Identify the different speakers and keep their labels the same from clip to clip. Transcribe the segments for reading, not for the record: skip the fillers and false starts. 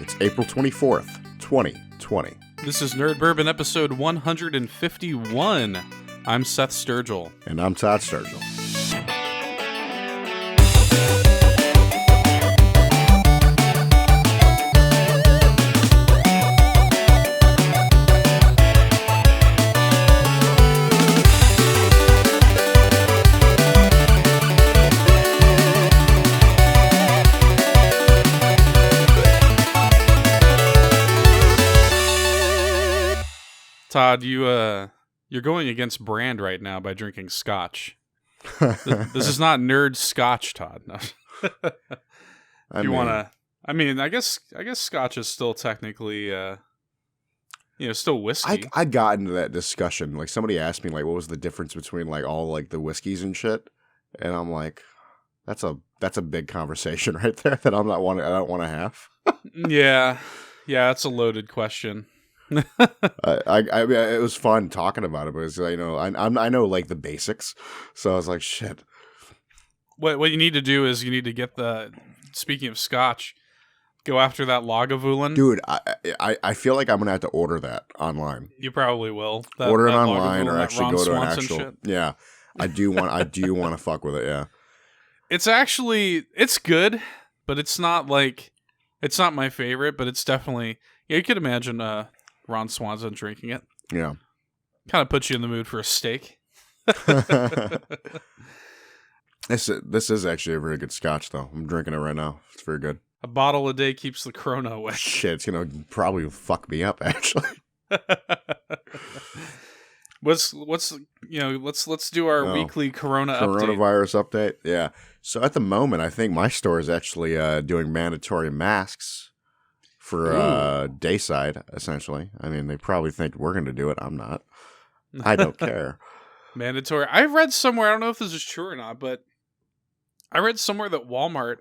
Speaker 1: It's April 24th, 2020.
Speaker 2: This is Nerd Bourbon episode 151. I'm Seth Sturgill.
Speaker 1: And I'm Todd Sturgill.
Speaker 2: Todd, you're going against brand right now by drinking scotch. This is not nerd scotch, Todd. No. I guess scotch is still technically, still whiskey.
Speaker 1: I got into that discussion. Like, somebody asked me, like, what was the difference between, like, all, like, the whiskeys and shit? And I'm like, that's a big conversation right there that I don't want to have.
Speaker 2: Yeah, it's a loaded question.
Speaker 1: I mean, it was fun talking about it, but it's, I know like the basics, so I was like, shit.
Speaker 2: What you need to do is you need to get speaking of scotch, go after that Lagavulin.
Speaker 1: Dude, I feel like I'm gonna have to order that online.
Speaker 2: You probably will.
Speaker 1: Order it online, or actually go to an actual. Yeah, I do want to fuck with it. Yeah,
Speaker 2: it's good, but it's not my favorite, but it's definitely. Yeah, you could imagine Ron Swanson drinking it.
Speaker 1: Yeah.
Speaker 2: Kind of puts you in the mood for a steak.
Speaker 1: This is actually a very good scotch, though. I'm drinking it right now. It's very good.
Speaker 2: A bottle a day keeps the corona away.
Speaker 1: Shit, it's gonna probably fuck me up, actually.
Speaker 2: Let's do our weekly
Speaker 1: coronavirus update. Yeah. So at the moment, I think my store is actually doing mandatory masks for Dayside, essentially. I mean, they probably think we're going to do it. I'm not. I don't care.
Speaker 2: Mandatory. I've read somewhere, I don't know if this is true or not, but I read somewhere that Walmart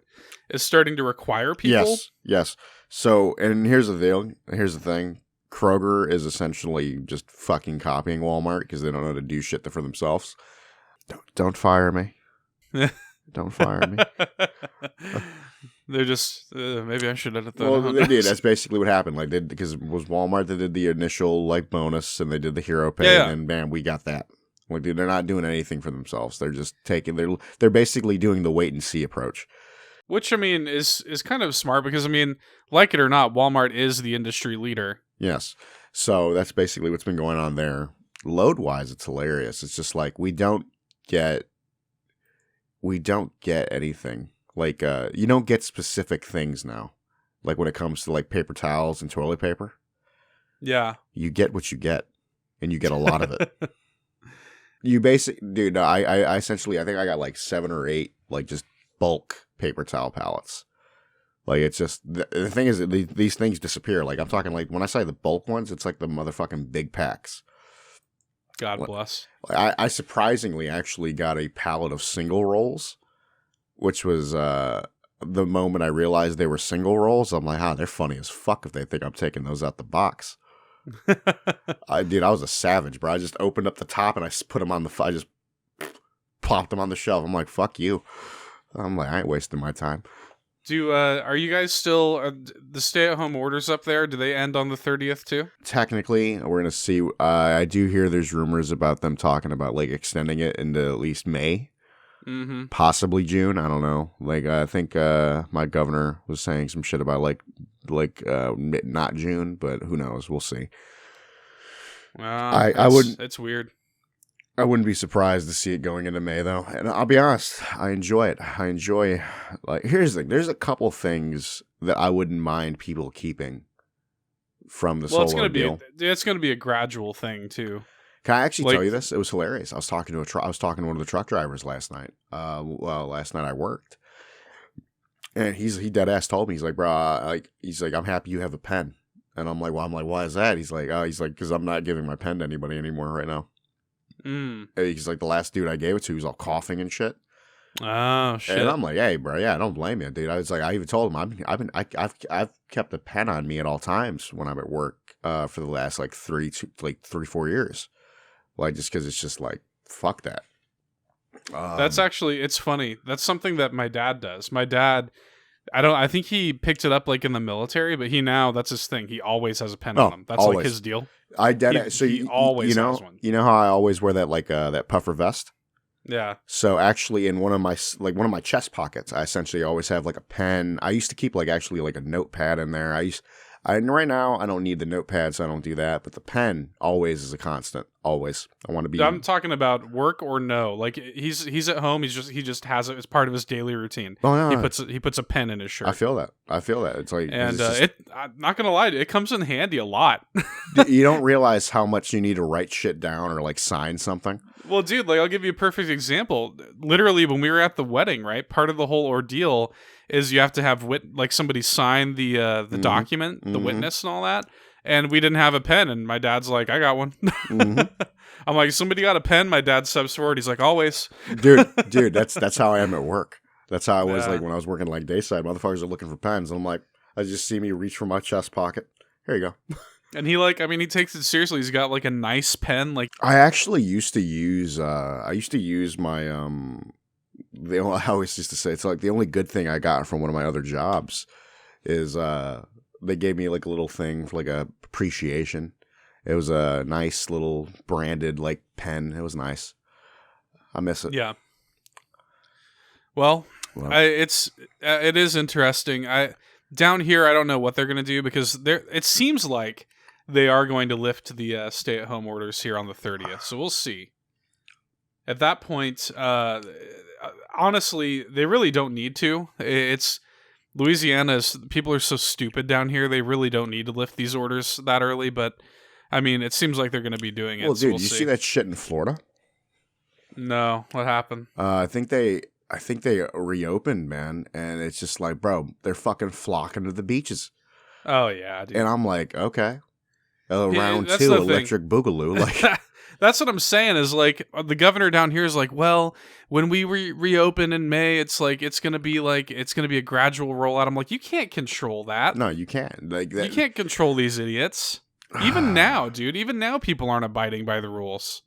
Speaker 2: is starting to require people.
Speaker 1: Yes. So, and here's the deal. Here's the thing. Kroger is essentially just fucking copying Walmart because they don't know how to do shit for themselves. Don't fire me. Don't fire me.
Speaker 2: They're just maybe I should edit that.
Speaker 1: Well, they did. That's basically what happened. Like, because it was Walmart that did the initial like bonus, and they did the hero pay, and bam, we got that. Like, dude, they're not doing anything for themselves. They're just they're basically doing the wait and see approach.
Speaker 2: Which, I mean, is kind of smart because, I mean, like it or not, Walmart is the industry leader.
Speaker 1: Yes. So that's basically what's been going on there. Load wise, it's hilarious. It's just like we don't get anything. Like, you don't get specific things now. Like, when it comes to, like, paper towels and toilet paper.
Speaker 2: Yeah.
Speaker 1: You get what you get. And you get a lot of it. Dude, I essentially, I think I got, like, 7 or 8, like, just bulk paper towel pallets. Like, it's just, the thing is, these things disappear. Like, I'm talking, like, when I say the bulk ones, it's like the motherfucking big packs.
Speaker 2: God bless.
Speaker 1: I surprisingly actually got a pallet of single rolls. Which was the moment I realized they were single rolls. I'm like, they're funny as fuck if they think I'm taking those out the box. I was a savage, bro. I just opened up the top and I put them on I just plopped them on the shelf. I'm like, fuck you. I'm like, I ain't wasting my time.
Speaker 2: Are you guys still, the stay-at-home orders up there, do they end on the 30th too?
Speaker 1: Technically, we're going to see. I do hear there's rumors about them talking about, like, extending it into at least May.
Speaker 2: Mm-hmm.
Speaker 1: Possibly June. I don't know. Like, I think my governor was saying some shit about like not June, but who knows? We'll see.
Speaker 2: It's weird.
Speaker 1: I wouldn't be surprised to see it going into May, though. And I'll be honest, I enjoy it. Like, here's the thing. There's a couple things that I wouldn't mind people keeping from the solo deal.
Speaker 2: It's going to be a gradual thing too.
Speaker 1: Can I actually tell you this? It was hilarious. I was talking to one of the truck drivers last night. Last night I worked, and he dead ass told me, he's like, bro, I'm happy you have a pen, and I'm like, why is that? He's like, because I'm not giving my pen to anybody anymore right now. He's like, the last dude I gave it to, he was all coughing and shit.
Speaker 2: Oh shit!
Speaker 1: And I'm like, hey, bro, yeah, I don't blame you, dude. I was like, I even told him I've kept a pen on me at all times when I'm at work for the last 3-4 years. Like, just because it's just like, fuck that.
Speaker 2: That's actually, it's funny. That's something that my dad does. My dad I think he picked it up like in the military, but that's his thing. He always has a pen on him. That's
Speaker 1: always.
Speaker 2: like his deal.
Speaker 1: I did it. So
Speaker 2: he always has one.
Speaker 1: You know how I always wear that that puffer vest?
Speaker 2: Yeah.
Speaker 1: So actually, in one of my chest pockets, I essentially always have like a pen. I used to keep like a notepad in there. Right now I don't need the notepad, so I don't do that. But the pen always is a constant. Always, I want to be.
Speaker 2: I'm talking about work or no. Like he's at home. He just has it as part of his daily routine.
Speaker 1: Oh no,
Speaker 2: he puts a pen in his shirt.
Speaker 1: I feel that. It's like,
Speaker 2: and I'm not gonna lie, it comes in handy a lot.
Speaker 1: You don't realize how much you need to write shit down or like sign something.
Speaker 2: Well, dude, like I'll give you a perfect example. Literally, when we were at the wedding, right? Part of the whole ordeal is you have to have somebody sign the document, the witness, and all that. And we didn't have a pen, and my dad's like, "I got one." I'm like, "Somebody got a pen?" My dad steps forward. He's like, "Always."
Speaker 1: dude, that's how I am at work. That's how I was like when I was working like dayside. Motherfuckers are looking for pens, and I'm like, I just see me reach for my chest pocket. Here you go.
Speaker 2: And he he takes it seriously. He's got like a nice pen. Like
Speaker 1: I actually used to use my I always used to say it's like the only good thing I got from one of my other jobs is they gave me like a little thing for like a appreciation. It was a nice little branded like pen. It was nice. I miss it.
Speaker 2: Yeah. Well, it is interesting. Down here I don't know what they're gonna do because it seems like they are going to lift the stay-at-home orders here on the 30th. So we'll see. At that point, honestly, they really don't need to. It's Louisiana's people are so stupid down here. They really don't need to lift these orders that early. But I mean, it seems like they're going to be doing it.
Speaker 1: Well, dude,
Speaker 2: we'll
Speaker 1: you
Speaker 2: see.
Speaker 1: see that shit in Florida?
Speaker 2: No, what happened?
Speaker 1: I think they reopened, man, and it's just like, bro, they're fucking flocking to the beaches.
Speaker 2: Oh yeah, dude.
Speaker 1: And I'm like, okay, round
Speaker 2: that's
Speaker 1: two,
Speaker 2: the
Speaker 1: electric boogaloo, like.
Speaker 2: That's what I'm saying is like the governor down here is like, well, when we reopen in May, it's gonna be a gradual rollout. I'm like, you can't control that.
Speaker 1: No, you can't. Like that.
Speaker 2: You can't control these idiots. Even now, dude. Even now, people aren't abiding by the rules.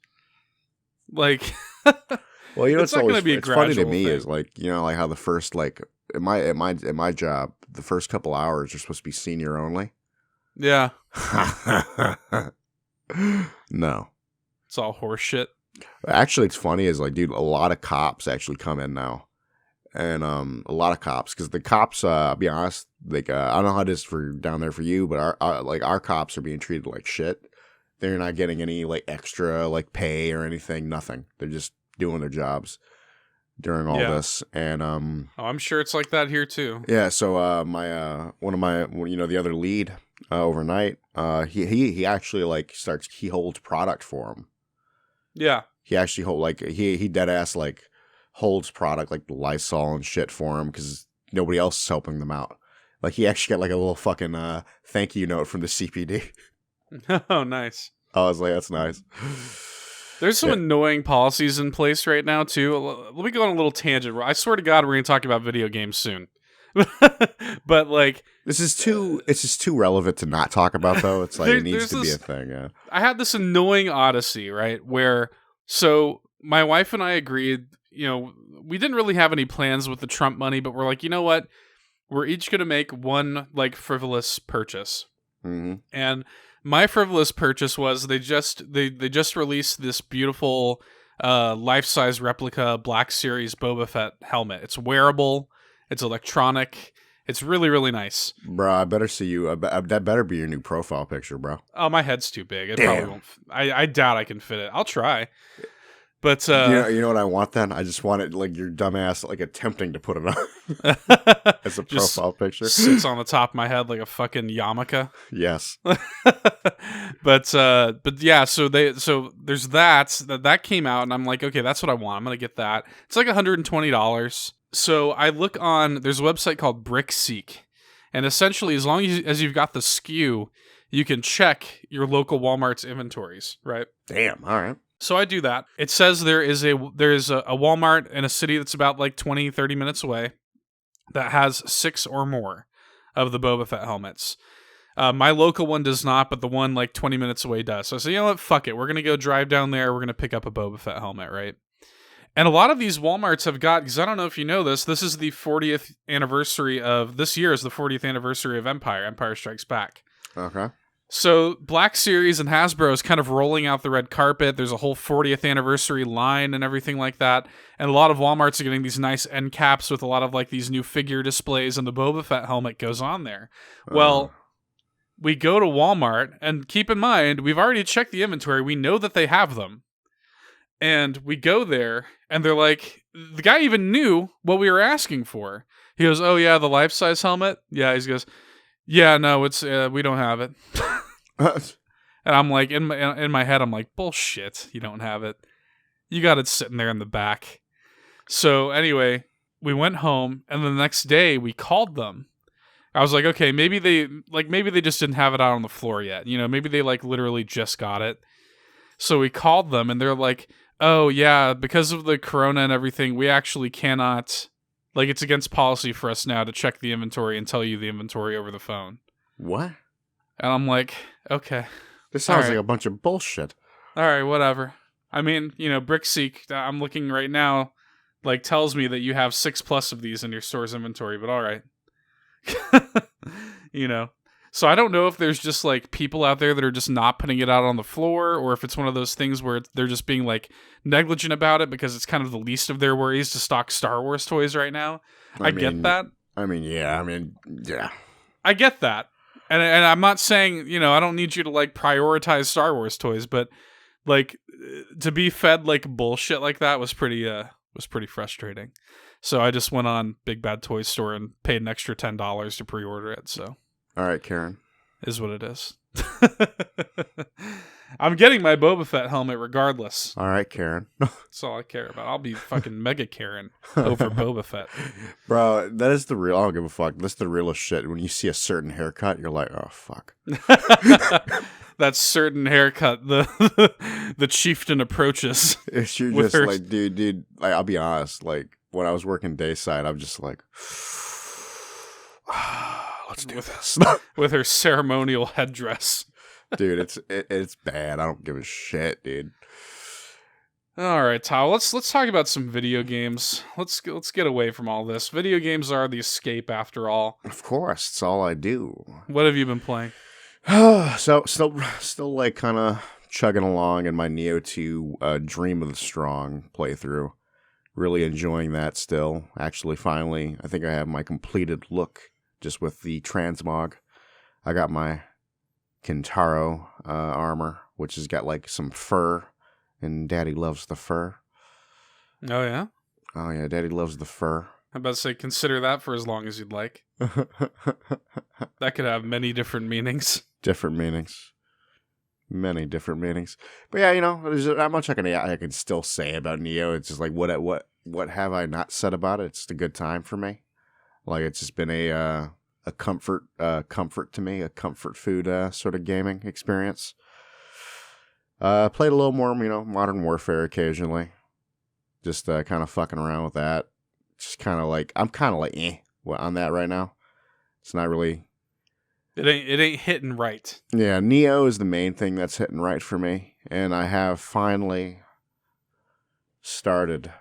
Speaker 2: Like,
Speaker 1: well, you know,
Speaker 2: it's not going to be a gradual
Speaker 1: funny to me
Speaker 2: thing.
Speaker 1: is like, you know, like how the first like at my job, the first couple hours are supposed to be senior only.
Speaker 2: Yeah.
Speaker 1: No.
Speaker 2: It's all horse shit.
Speaker 1: Actually, it's funny is like, dude, a lot of cops actually come in now, and a lot of cops because the cops, I'll be honest, like I don't know how it is for down there for you, but our cops are being treated like shit. They're not getting any like extra like pay or anything. Nothing. They're just doing their jobs during all this, and
Speaker 2: I'm sure it's like that here too.
Speaker 1: Yeah. So the other lead overnight, he actually like he holds product for him.
Speaker 2: Yeah.
Speaker 1: He actually he dead ass like holds product like the Lysol and shit for him because nobody else is helping them out. Like he actually got like a little fucking thank you note from the CPD.
Speaker 2: Oh, nice.
Speaker 1: I was like, that's nice.
Speaker 2: There's some annoying policies in place right now too. Let me go on a little tangent. I swear to God, we're going to talk about video games soon. But like,
Speaker 1: it's just too relevant to not talk about though. It's like it needs to be a thing. Yeah.
Speaker 2: I had this annoying odyssey, right? Where so my wife and I agreed. You know, we didn't really have any plans with the Trump money, but we're like, you know what? We're each going to make one like frivolous purchase.
Speaker 1: Mm-hmm.
Speaker 2: And my frivolous purchase was they just released this beautiful life-size replica Black Series Boba Fett helmet. It's wearable. It's electronic. It's really, really nice.
Speaker 1: Bro, I better see you. That better be your new profile picture, bro.
Speaker 2: Oh, my head's too big. It probably won't. I doubt I can fit it. I'll try. But
Speaker 1: you know what I want then? I just want it like your dumbass like attempting to put it on as a profile picture.
Speaker 2: Sits on the top of my head like a fucking yarmulke.
Speaker 1: Yes.
Speaker 2: but yeah, so there's that came out and I'm like, okay, that's what I want. I'm gonna get that. It's like $120. So I look on. There's a website called BrickSeek, and essentially, as long as you've got the SKU, you can check your local Walmart's inventories. Right?
Speaker 1: Damn. All right. So
Speaker 2: I do that. It says there is a Walmart in a city that's about like 20, 30 minutes away that has 6 or more of the Boba Fett helmets. My local one does not, but the one like 20 minutes away does. So I say, you know what? Fuck it. We're going to go drive down there. We're going to pick up a Boba Fett helmet, right? And a lot of these Walmarts have got, because I don't know if you know this, this is the 40th anniversary of, this year is the 40th anniversary of Empire Strikes Back.
Speaker 1: Okay.
Speaker 2: So Black Series and Hasbro is kind of rolling out the red carpet. There's a whole 40th anniversary line and everything like that. And a lot of Walmarts are getting these nice end caps with a lot of like these new figure displays, and the Boba Fett helmet goes on there. Well, we go to Walmart, and keep in mind, we've already checked the inventory. We know that they have them. And we go there, and they're like, the guy even knew what we were asking for. He goes, "Oh yeah, the life-size helmet?" Yeah, he goes, "Yeah, no, it's we don't have it." And I'm like, in my head, I'm like, bullshit, you don't have it. You got it sitting there in the back. So anyway, we went home, and the next day we called them. I was like, okay, maybe they just didn't have it out on the floor yet. You know, maybe they like literally just got it. So we called them, and they're like, "Oh yeah, because of the corona and everything, we actually cannot, like, it's against policy for us now to check the inventory and tell you the inventory over the phone."
Speaker 1: What?
Speaker 2: And I'm like, okay.
Speaker 1: This sounds like a bunch of bullshit.
Speaker 2: All right, whatever. I mean, you know, Brickseek, I'm looking right now, like, tells me that you have 6+ of these in your store's inventory, but all right. You know. So I don't know if there's just, like, people out there that are just not putting it out on the floor, or if it's one of those things where they're just being, like, negligent about it because it's kind of the least of their worries to stock Star Wars toys right now. I get that.
Speaker 1: Yeah.
Speaker 2: I get that. And I'm not saying, you know, I don't need you to, like, prioritize Star Wars toys, but, like, to be fed, like, bullshit like that was pretty frustrating. So I just went on Big Bad Toy Store and paid an extra $10 to pre-order it, so.
Speaker 1: All right, Karen.
Speaker 2: Is what it is. I'm getting my Boba Fett helmet regardless.
Speaker 1: All right, Karen.
Speaker 2: That's all I care about. I'll be fucking mega Karen over Boba Fett.
Speaker 1: Bro, that is the real, I don't give a fuck. That's the realest shit. When you see a certain haircut, you're like, oh, fuck.
Speaker 2: That certain haircut, the chieftain approaches.
Speaker 1: If you're just like, dude, like, I'll be honest. Like, when I was working dayside, I'm just like, let's do this.
Speaker 2: With her ceremonial headdress.
Speaker 1: Dude, it's bad. I don't give a shit, dude.
Speaker 2: All right, Todd. Let's talk about some video games. Let's get away from all this. Video games are the escape, after all.
Speaker 1: Of course, it's all I do.
Speaker 2: What have you been playing?
Speaker 1: So still like kind of chugging along in my Neo 2 Dream of the Strong playthrough. Really enjoying that still. Actually, finally, I think I have my completed look just with the transmog. I got my Kintaro armor, which has got like some fur, and Daddy loves the fur.
Speaker 2: Oh yeah?
Speaker 1: Oh yeah, Daddy loves the fur.
Speaker 2: I'm about to say, consider that for as long as you'd like. That could have many different meanings.
Speaker 1: Different meanings. Many different meanings. But yeah, you know, there's not much I can still say about Neo. It's just like, what have I not said about it? It's a good time for me. Like, it's just been a comfort to me, a comfort food sort of gaming experience. Played a little more, you know, Modern Warfare occasionally. Just kind of fucking around with that. Just kind of like, I'm kind of like on that right now. It's not really.
Speaker 2: It ain't hitting right.
Speaker 1: Yeah, Neo is the main thing that's hitting right for me, and I have finally started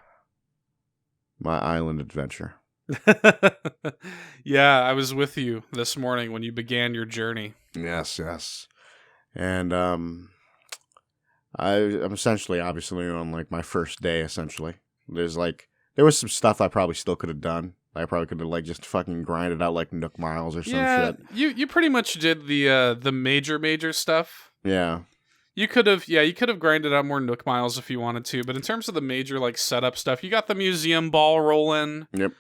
Speaker 1: my island adventure.
Speaker 2: Yeah, I was with you this morning when you began your journey.
Speaker 1: Yes. And I'm essentially, obviously, on like my first day. Essentially, there was some stuff I probably still could have done. I probably could have like just fucking grinded out like Nook Miles or some shit.
Speaker 2: You pretty much did the major stuff.
Speaker 1: Yeah.
Speaker 2: You could have grinded out more Nook Miles if you wanted to, but in terms of the major like setup stuff, you got the museum ball rolling.
Speaker 1: Yep.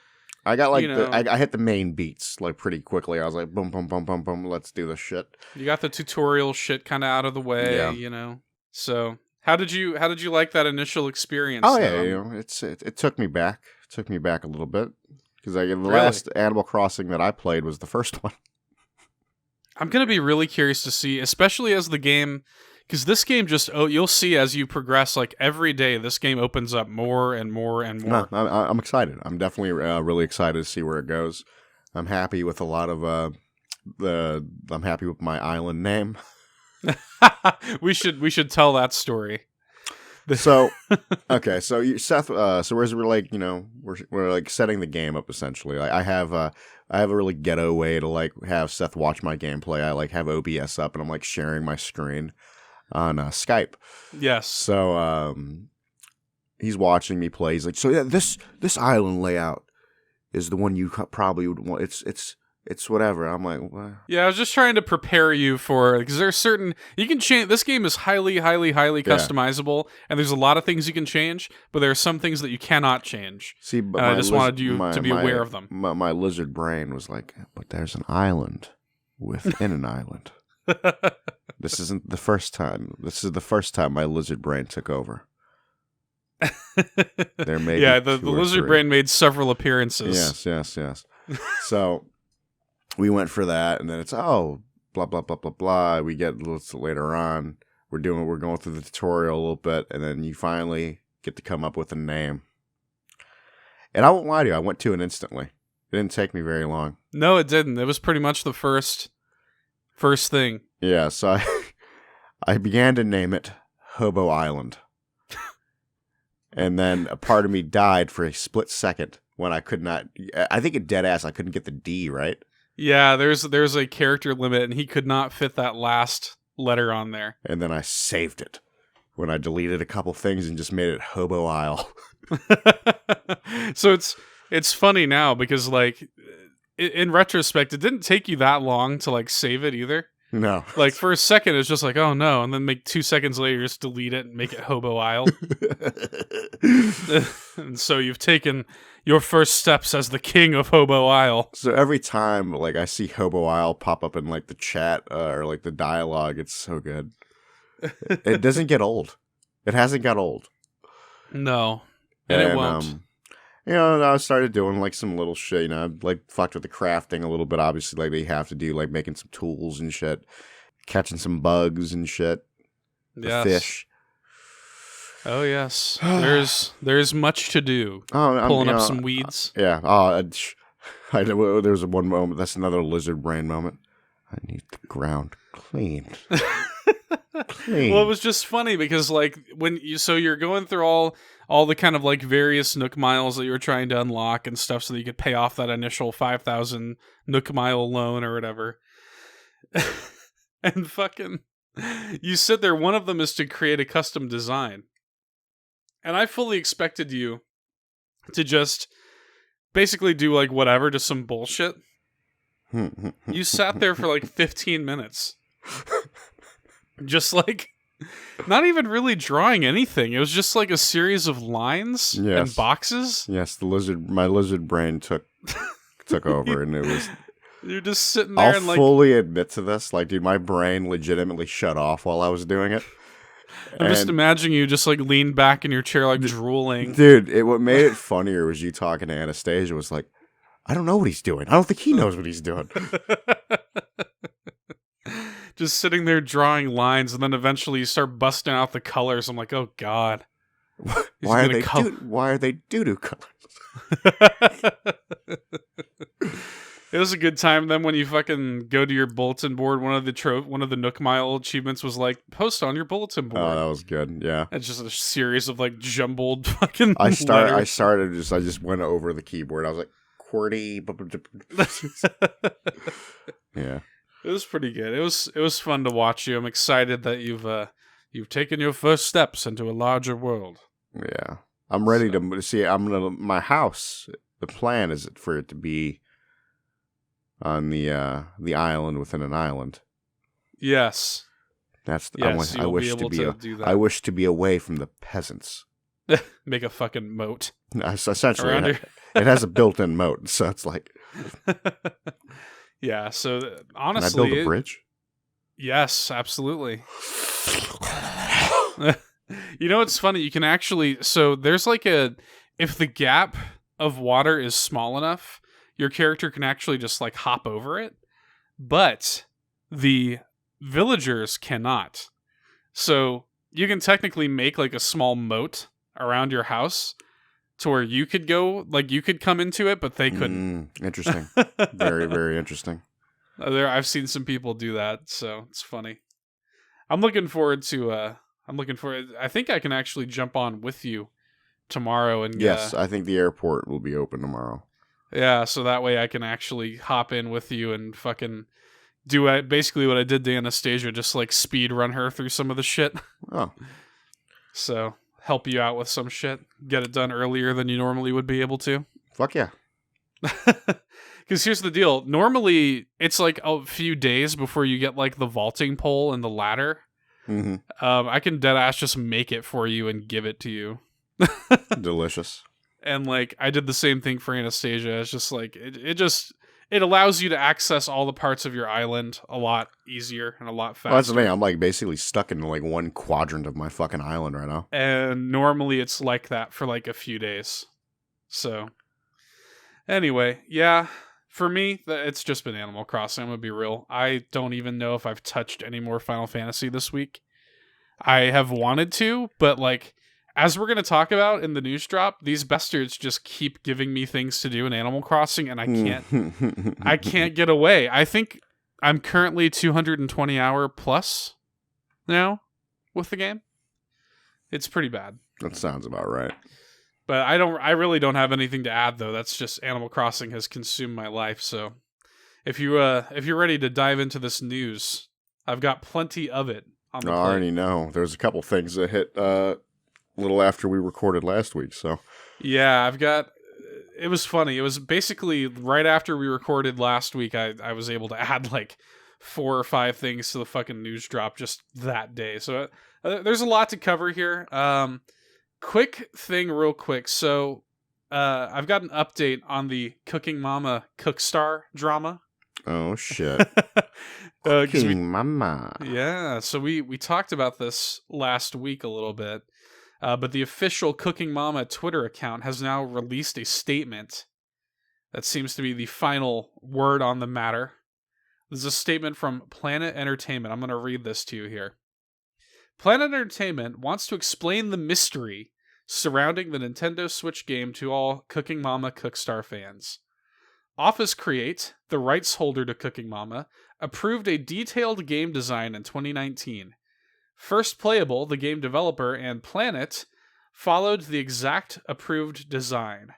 Speaker 1: I got like I hit the main beats like pretty quickly. I was like, boom, boom, boom, boom, boom. Let's do this shit.
Speaker 2: You got the tutorial shit kind of out of the way, you know. So how did you like that initial experience?
Speaker 1: Oh yeah, you know, it took me back. It took me back a little bit because the last Animal Crossing that I played was the first one.
Speaker 2: I'm gonna be really curious to see, especially as the game. Because this game you'll see as you progress, like every day, this game opens up more and more and more.
Speaker 1: No, I'm excited. I'm definitely really excited to see where it goes. I'm happy with a lot of I'm happy with my island name.
Speaker 2: We should tell that story.
Speaker 1: So, okay, so Seth, so we're like, we're like setting the game up essentially. Like I have a really ghetto way to like have Seth watch my gameplay. I like have OBS up and I'm like sharing my screen on Skype.
Speaker 2: Yes.
Speaker 1: So, he's watching me play. He's like, so yeah, this island layout is the one you probably would want. It's whatever. I'm like, what?
Speaker 2: Yeah, I was just trying to prepare you for, because there's certain, you can change, this game is highly customizable, and there's a lot of things you can change, but there are some things that you cannot change.
Speaker 1: See, but
Speaker 2: I just wanted you to be aware of them.
Speaker 1: My lizard brain was like, but there's an island within an island. This isn't the first time. This is the first time my lizard brain took over. There may
Speaker 2: yeah,
Speaker 1: be
Speaker 2: the lizard brain made several appearances.
Speaker 1: Yes. So we went for that, and then it's blah blah blah blah blah. We get later on. We're going through the tutorial a little bit, and then you finally get to come up with a name. And I won't lie to you, I went to it instantly. It didn't take me very long.
Speaker 2: No, it didn't. It was pretty much the first thing.
Speaker 1: Yeah, so I began to name it Hobo Island. And then a part of me died for a split second when I could not. I think it dead ass. I couldn't get the D right.
Speaker 2: Yeah, there's a character limit, and he could not fit that last letter on there.
Speaker 1: And then I saved it when I deleted a couple things and just made it Hobo Isle.
Speaker 2: So it's funny now because like in retrospect, it didn't take you that long to like save it either.
Speaker 1: No.
Speaker 2: Like for a second, it's just like, oh no, and then 2 seconds later, just delete it and make it Hobo Isle. And so you've taken your first steps as the king of Hobo Isle.
Speaker 1: So every time like I see Hobo Isle pop up in like the chat or like the dialogue, it's so good. It doesn't get old. It hasn't got old.
Speaker 2: No, and it won't.
Speaker 1: I started doing like some little shit, I like fucked with the crafting a little bit, obviously, like they have to do, like making some tools and shit, catching some bugs and shit,
Speaker 2: Yes.
Speaker 1: fish.
Speaker 2: Oh yes, there's much to do.
Speaker 1: Oh,
Speaker 2: Pulling up some weeds.
Speaker 1: Yeah. Oh, I know there was one moment. That's another lizard brain moment. I need the ground cleaned. Clean.
Speaker 2: Well, it was just funny because like you're going through all the kind of like various Nook miles that you were trying to unlock and stuff so that you could pay off that initial 5,000 Nook mile loan or whatever. And fucking you sit there, one of them is to create a custom design. And I fully expected you to just basically do like whatever, just some bullshit. You sat there for like 15 minutes. Just like not even really drawing anything. It was just like a series of lines and boxes.
Speaker 1: Yes, my lizard brain took over, and it was.
Speaker 2: You're just sitting there.
Speaker 1: I'll fully admit to this. Like, dude, my brain legitimately shut off while I was doing it.
Speaker 2: I'm just imagining you just like leaned back in your chair, like drooling.
Speaker 1: Dude, what made it funnier was you talking to Anastasia. Was like, I don't know what he's doing. I don't think he knows what he's doing.
Speaker 2: Just sitting there drawing lines, and then eventually you start busting out the colors. I'm like, oh god,
Speaker 1: why are they doo-doo colors?
Speaker 2: It was a good time. Then when you fucking go to your bulletin board, one of the Nook Mile achievements was like post on your bulletin board.
Speaker 1: Oh, that was good. Yeah,
Speaker 2: it's just a series of like jumbled fucking. I
Speaker 1: just went over the keyboard. I was like QWERTY. Yeah.
Speaker 2: It was pretty good. It was fun to watch you. I'm excited that you've taken your first steps into a larger world.
Speaker 1: Yeah, I'm ready to see. My house. The plan is for it to be on the island within an island.
Speaker 2: Yes,
Speaker 1: that's.
Speaker 2: Yes,
Speaker 1: I wish to be.
Speaker 2: Do that.
Speaker 1: I wish to be away from the peasants.
Speaker 2: Make a fucking moat.
Speaker 1: Essentially, it has a built-in moat, so it's like.
Speaker 2: Yeah, so honestly...
Speaker 1: Can I build a bridge?
Speaker 2: Yes, absolutely. You know what's funny? You can actually... So there's like if the gap of water is small enough, your character can actually just like hop over it. But the villagers cannot. So you can technically make like a small moat around your house to where you could go, like you could come into it, but they couldn't.
Speaker 1: Interesting. Very, very interesting.
Speaker 2: I've seen some people do that, so it's funny. I'm looking forward to I'm looking forward. I think I can actually jump on with you tomorrow. And
Speaker 1: Yes, I think the airport will be open tomorrow.
Speaker 2: Yeah, so that way I can actually hop in with you and fucking do basically what I did to Anastasia, just like speed run her through some of the shit.
Speaker 1: Oh.
Speaker 2: So help you out with some shit. Get it done earlier than you normally would be able to.
Speaker 1: Fuck yeah.
Speaker 2: Because here's the deal. Normally, it's like a few days before you get like the vaulting pole and the ladder.
Speaker 1: Mm-hmm.
Speaker 2: I can deadass just make it for you and give it to you.
Speaker 1: Delicious.
Speaker 2: And like I did the same thing for Anastasia. It's just like it allows you to access all the parts of your island a lot easier and a lot faster.
Speaker 1: Well, that's the thing. I'm like basically stuck in like one quadrant of my fucking island right now.
Speaker 2: And normally it's like that for like a few days. So anyway, yeah, for me, it's just been Animal Crossing. I'm gonna be real. I don't even know if I've touched any more Final Fantasy this week. I have wanted to, but like, as we're going to talk about in the news drop, these bastards just keep giving me things to do in Animal Crossing, and I can't get away. I think I'm currently 220 hour plus now with the game. It's pretty bad.
Speaker 1: That sounds about right.
Speaker 2: But I really don't have anything to add, though. That's just Animal Crossing has consumed my life. So if you're ready to dive into this news, I've got plenty of it on the plate.
Speaker 1: I already know. There's a couple things that hit a little after we recorded last week, so
Speaker 2: yeah, it was funny. It was basically right after we recorded last week. I was able to add like 4 or 5 things to the fucking news drop just that day. So there's a lot to cover here. Quick thing, real quick. So I've got an update on the Cooking Mama Cookstar drama.
Speaker 1: Oh shit. Cooking Mama.
Speaker 2: Yeah, so we talked about this last week a little bit. But the official Cooking Mama Twitter account has now released a statement that seems to be the final word on the matter. This is a statement from Planet Entertainment. I'm going to read this to you here. Planet Entertainment wants to explain the mystery surrounding the Nintendo Switch game to all Cooking Mama Cookstar fans. Office Create, the rights holder to Cooking Mama, approved a detailed game design in 2019. First Playable, the game developer, and Planet followed the exact approved design.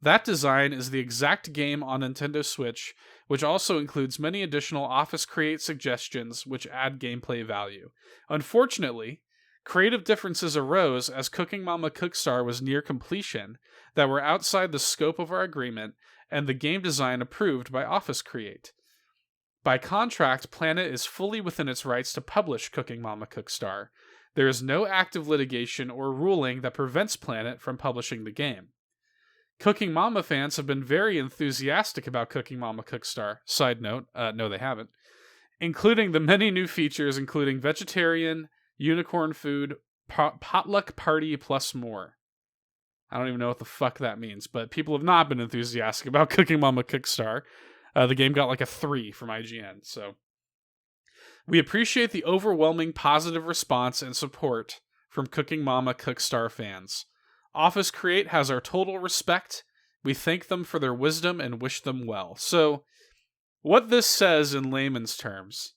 Speaker 2: That design is the exact game on Nintendo Switch, which also includes many additional Office Create suggestions which add gameplay value. Unfortunately, creative differences arose as Cooking Mama Cookstar was near completion that were outside the scope of our agreement and the game design approved by Office Create. By contract, Planet is fully within its rights to publish Cooking Mama Cookstar. There is no active litigation or ruling that prevents Planet from publishing the game. Cooking Mama fans have been very enthusiastic about Cooking Mama Cookstar. Side note, no they haven't. Including the many new features including vegetarian, unicorn food, potluck party, plus more. I don't even know what the fuck that means, but people have not been enthusiastic about Cooking Mama Cookstar. The game got like a 3 from IGN, so we appreciate the overwhelming positive response and support from Cooking Mama Cookstar fans. Office Create has our total respect. We thank them for their wisdom and wish them well. So, what this says in layman's terms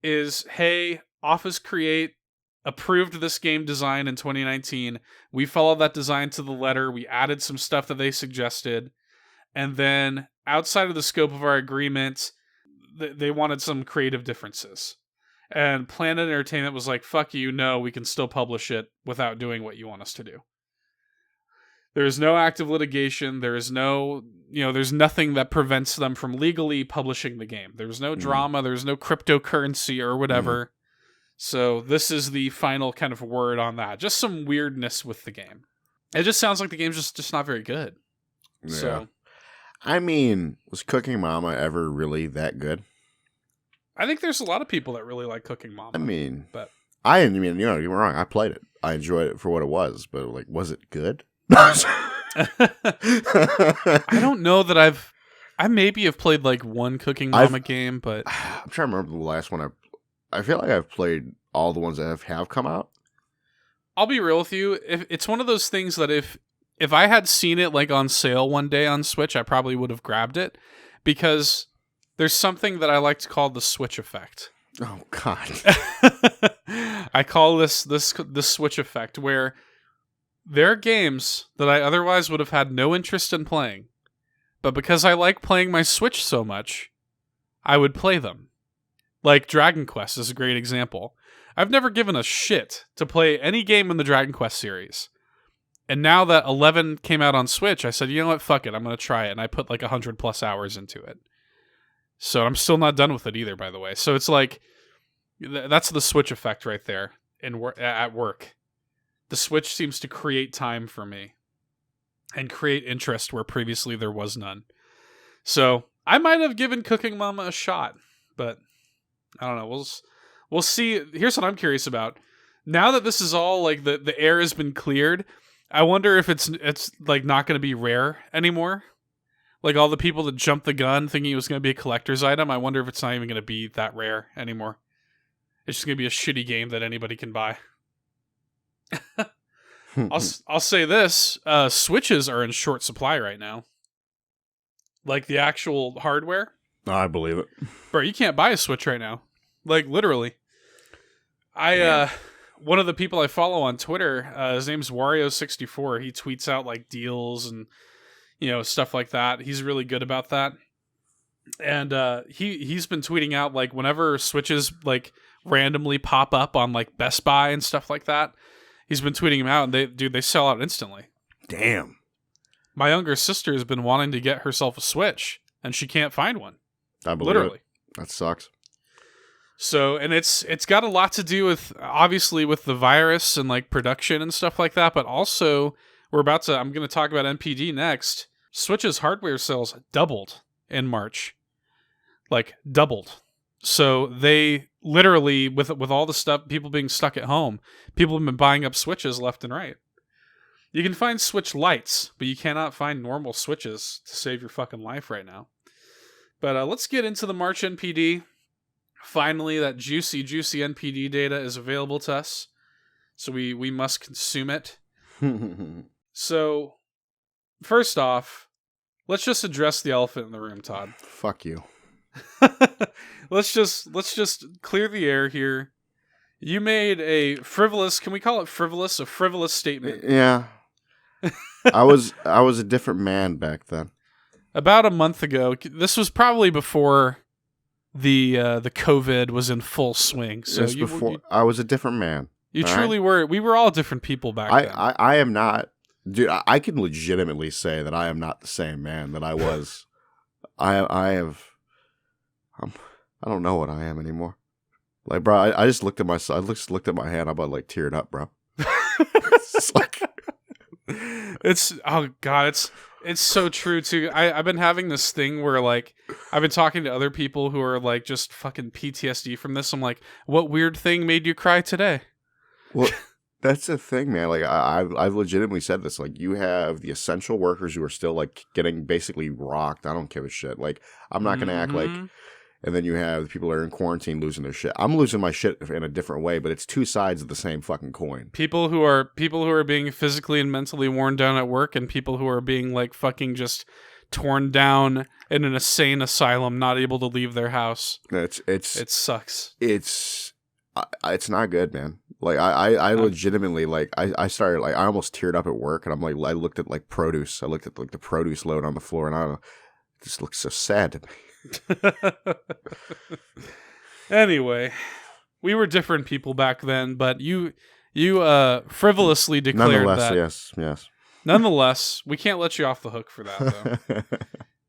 Speaker 2: is, hey, Office Create approved this game design in 2019. We followed that design to the letter. We added some stuff that they suggested. And then, outside of the scope of our agreement, they wanted some creative differences. And Planet Entertainment was like, fuck you, no, we can still publish it without doing what you want us to do. There is no active litigation. There is no, there's nothing that prevents them from legally publishing the game. There's no drama. There's no cryptocurrency or whatever. So this is the final kind of word on that. Just some weirdness with the game. It just sounds like the game's just not very good.
Speaker 1: Yeah.
Speaker 2: So,
Speaker 1: I mean, was Cooking Mama ever really that good?
Speaker 2: I think there's a lot of people that really like Cooking Mama.
Speaker 1: I mean,
Speaker 2: but
Speaker 1: don't get me wrong. I played it. I enjoyed it for what it was, but like, was it good? I
Speaker 2: don't know that I maybe have played like one Cooking Mama game, but
Speaker 1: I'm trying to remember the last one I feel like I've played all the ones that have come out.
Speaker 2: I'll be real with you. If it's one of those things that if I had seen it like on sale one day on Switch, I probably would have grabbed it because there's something that I like to call the Switch effect.
Speaker 1: Oh God.
Speaker 2: I call this the Switch effect, where there are games that I otherwise would have had no interest in playing, but because I like playing my Switch so much, I would play them. Like Dragon Quest is a great example. I've never given a shit to play any game in the Dragon Quest series. And now that 11 came out on Switch, I said, you know what, fuck it, I'm going to try it. And I put like 100 plus hours into it. So I'm still not done with it either, by the way. So it's like, that's the Switch effect right there at work. The Switch seems to create time for me and create interest where previously there was none. So I might have given Cooking Mama a shot, but I don't know. We'll see. Here's what I'm curious about. Now that this is all like the air has been cleared, I wonder if it's like not going to be rare anymore. Like all the people that jumped the gun thinking it was going to be a collector's item, I wonder if it's not even going to be that rare anymore. It's just going to be a shitty game that anybody can buy. I'll say this: Switches are in short supply right now. Like the actual hardware.
Speaker 1: I believe it,
Speaker 2: bro. You can't buy a Switch right now. Like literally. One of the people I follow on Twitter, his name's Wario64. He tweets out like deals and stuff like that. He's really good about that. And he's been tweeting out like whenever Switches like randomly pop up on like Best Buy and stuff like that. He's been tweeting them out, and they sell out instantly.
Speaker 1: Damn.
Speaker 2: My younger sister has been wanting to get herself a Switch, and she can't find one.
Speaker 1: I believe literally. That sucks.
Speaker 2: So, and it's got a lot to do with, obviously, with the virus and like production and stuff like that, but also I'm going to talk about NPD next. Switch's hardware sales doubled in March. Like, doubled. So they literally, with all the stuff, people being stuck at home, people have been buying up Switches left and right. You can find Switch Lites, but you cannot find normal Switches to save your fucking life right now. But let's get into the March NPD. Finally, that juicy NPD data is available to us, so we must consume it. So, first off, let's just address the elephant in the room, Todd.
Speaker 1: Fuck you.
Speaker 2: Let's just clear the air here. You made a frivolous, can we call it frivolous? A frivolous statement.
Speaker 1: Yeah. I was a different man back then.
Speaker 2: About a month ago, this was probably before the COVID was in full swing. So
Speaker 1: I was a different man.
Speaker 2: You truly were. We were all different people back then.
Speaker 1: I am not, dude. I can legitimately say that I am not the same man that I was. I don't know what I am anymore. Like, bro, I just looked at myself. I just looked at my hand. I'm about like teared up, bro. It's like,
Speaker 2: oh god, it's so true too. I've been having this thing where like I've been talking to other people who are like just fucking PTSD from this. I'm like, what weird thing made you cry today?
Speaker 1: Well, that's the thing, man. Like I've legitimately said this. Like you have the essential workers who are still like getting basically rocked. I don't give a shit. Like I'm not gonna act like. And then you have the people that are in quarantine losing their shit. I'm losing my shit in a different way, but it's two sides of the same fucking coin.
Speaker 2: People who are being physically and mentally worn down at work, and people who are being like fucking just torn down in an insane asylum, not able to leave their house.
Speaker 1: It
Speaker 2: sucks.
Speaker 1: It's not good, man. Like I legitimately like I started like I almost teared up at work, and I'm like I looked at like produce. I looked at like the produce load on the floor, and I don't know, it just looks so sad to me.
Speaker 2: Anyway, we were different people back then, but you frivolously declared
Speaker 1: nonetheless,
Speaker 2: that.
Speaker 1: Yes.
Speaker 2: Nonetheless, we can't let you off the hook for that, though.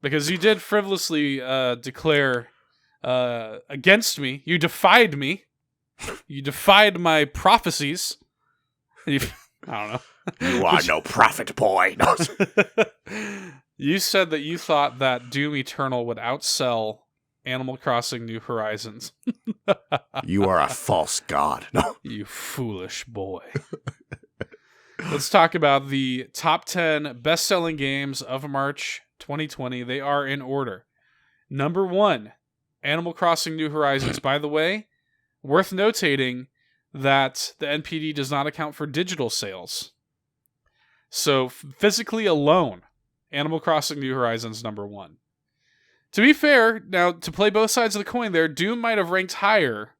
Speaker 2: Because you did frivolously declare against me. You defied me. You defied my prophecies. I don't know.
Speaker 1: You are no prophet, boy. No.
Speaker 2: You said that you thought that Doom Eternal would outsell Animal Crossing New Horizons.
Speaker 1: You are a false god. No.
Speaker 2: You foolish boy. Let's talk about the top 10 best-selling games of March 2020. They are in order. Number 1, Animal Crossing New Horizons. By the way, worth notating that the NPD does not account for digital sales. So physically alone, Animal Crossing New Horizons number 1. To be fair, now to play both sides of the coin there, Doom might have ranked higher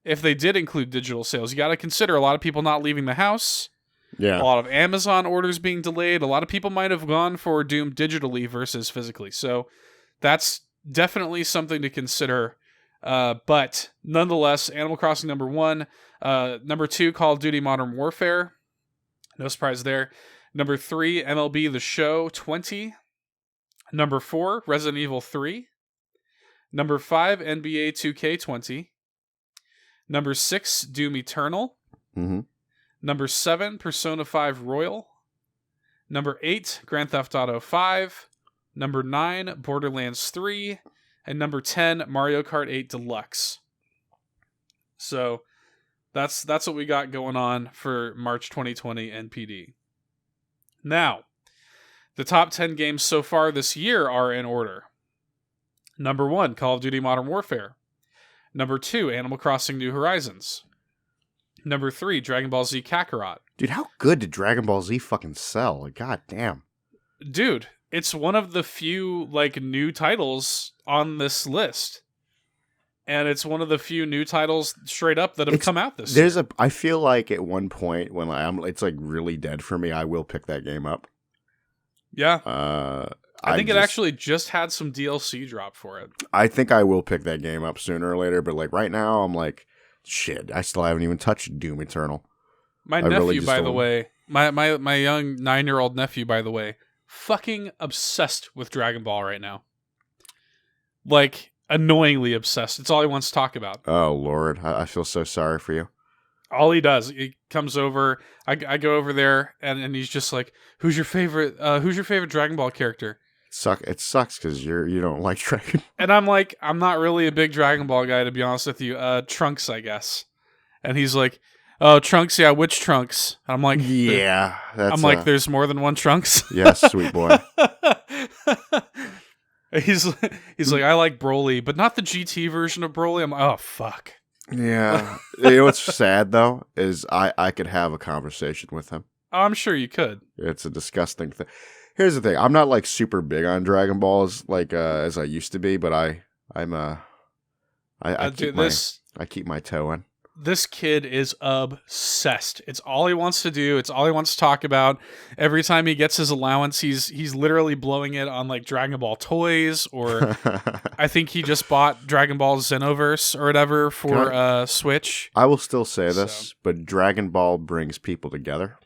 Speaker 2: if they did include digital sales. You got to consider a lot of people not leaving the house.
Speaker 1: Yeah.
Speaker 2: A lot of Amazon orders being delayed. A lot of people might have gone for Doom digitally versus physically. So that's definitely something to consider. But nonetheless, Animal Crossing number 1. Number 2, Call of Duty Modern Warfare. No surprise there. Number 3, MLB The Show 20. Number 4, Resident Evil 3. Number 5, NBA 2K20. Number 6, Doom Eternal.
Speaker 1: Mm-hmm.
Speaker 2: Number 7, Persona 5 Royal. Number 8, Grand Theft Auto 5. Number 9, Borderlands 3. And number 10, Mario Kart 8 Deluxe. So that's what we got going on for March 2020 NPD. Now, the top 10 games so far this year are in order. Number 1, Call of Duty Modern Warfare. Number 2, Animal Crossing New Horizons. Number 3, Dragon Ball Z Kakarot.
Speaker 1: Dude, how good did Dragon Ball Z fucking sell? Like, god damn.
Speaker 2: Dude, it's one of the few new titles on this list. And it's one of the few new titles straight up that have come out this year.
Speaker 1: I feel like at one point when it's really dead for me, I will pick that game up.
Speaker 2: Yeah. I think it actually just had some DLC drop for it.
Speaker 1: I think I will pick that game up sooner or later, but right now I'm like, shit, I still haven't even touched Doom Eternal.
Speaker 2: My nephew, by the way, my young 9-year-old nephew, by the way, fucking obsessed with Dragon Ball right now. Annoyingly obsessed. It's all he wants to talk about.
Speaker 1: Oh, Lord. I feel so sorry for you.
Speaker 2: All he does, he comes over, I go over there, and he's just like, who's your favorite Dragon Ball character?
Speaker 1: It sucks because you don't like Dragon Ball.
Speaker 2: And I'm like, I'm not really a big Dragon Ball guy, to be honest with you. Trunks, I guess. And he's like, oh, Trunks, yeah, which Trunks? And I'm like,
Speaker 1: yeah.
Speaker 2: There's more than one Trunks?
Speaker 1: Yes, sweet boy.
Speaker 2: He's like, I like Broly, but not the GT version of Broly. I'm like, oh, fuck.
Speaker 1: Yeah. You know what's sad, though, is I could have a conversation with him.
Speaker 2: Oh, I'm sure you could.
Speaker 1: It's a disgusting thing. Here's the thing. I'm not super big on Dragon Balls as I used to be, but I keep my toe in.
Speaker 2: This kid is obsessed. It's all he wants to do. It's all he wants to talk about. Every time he gets his allowance, he's literally blowing it on Dragon Ball toys, or I think he just bought Dragon Ball Xenoverse or whatever for Switch.
Speaker 1: I will still say this, but Dragon Ball brings people together.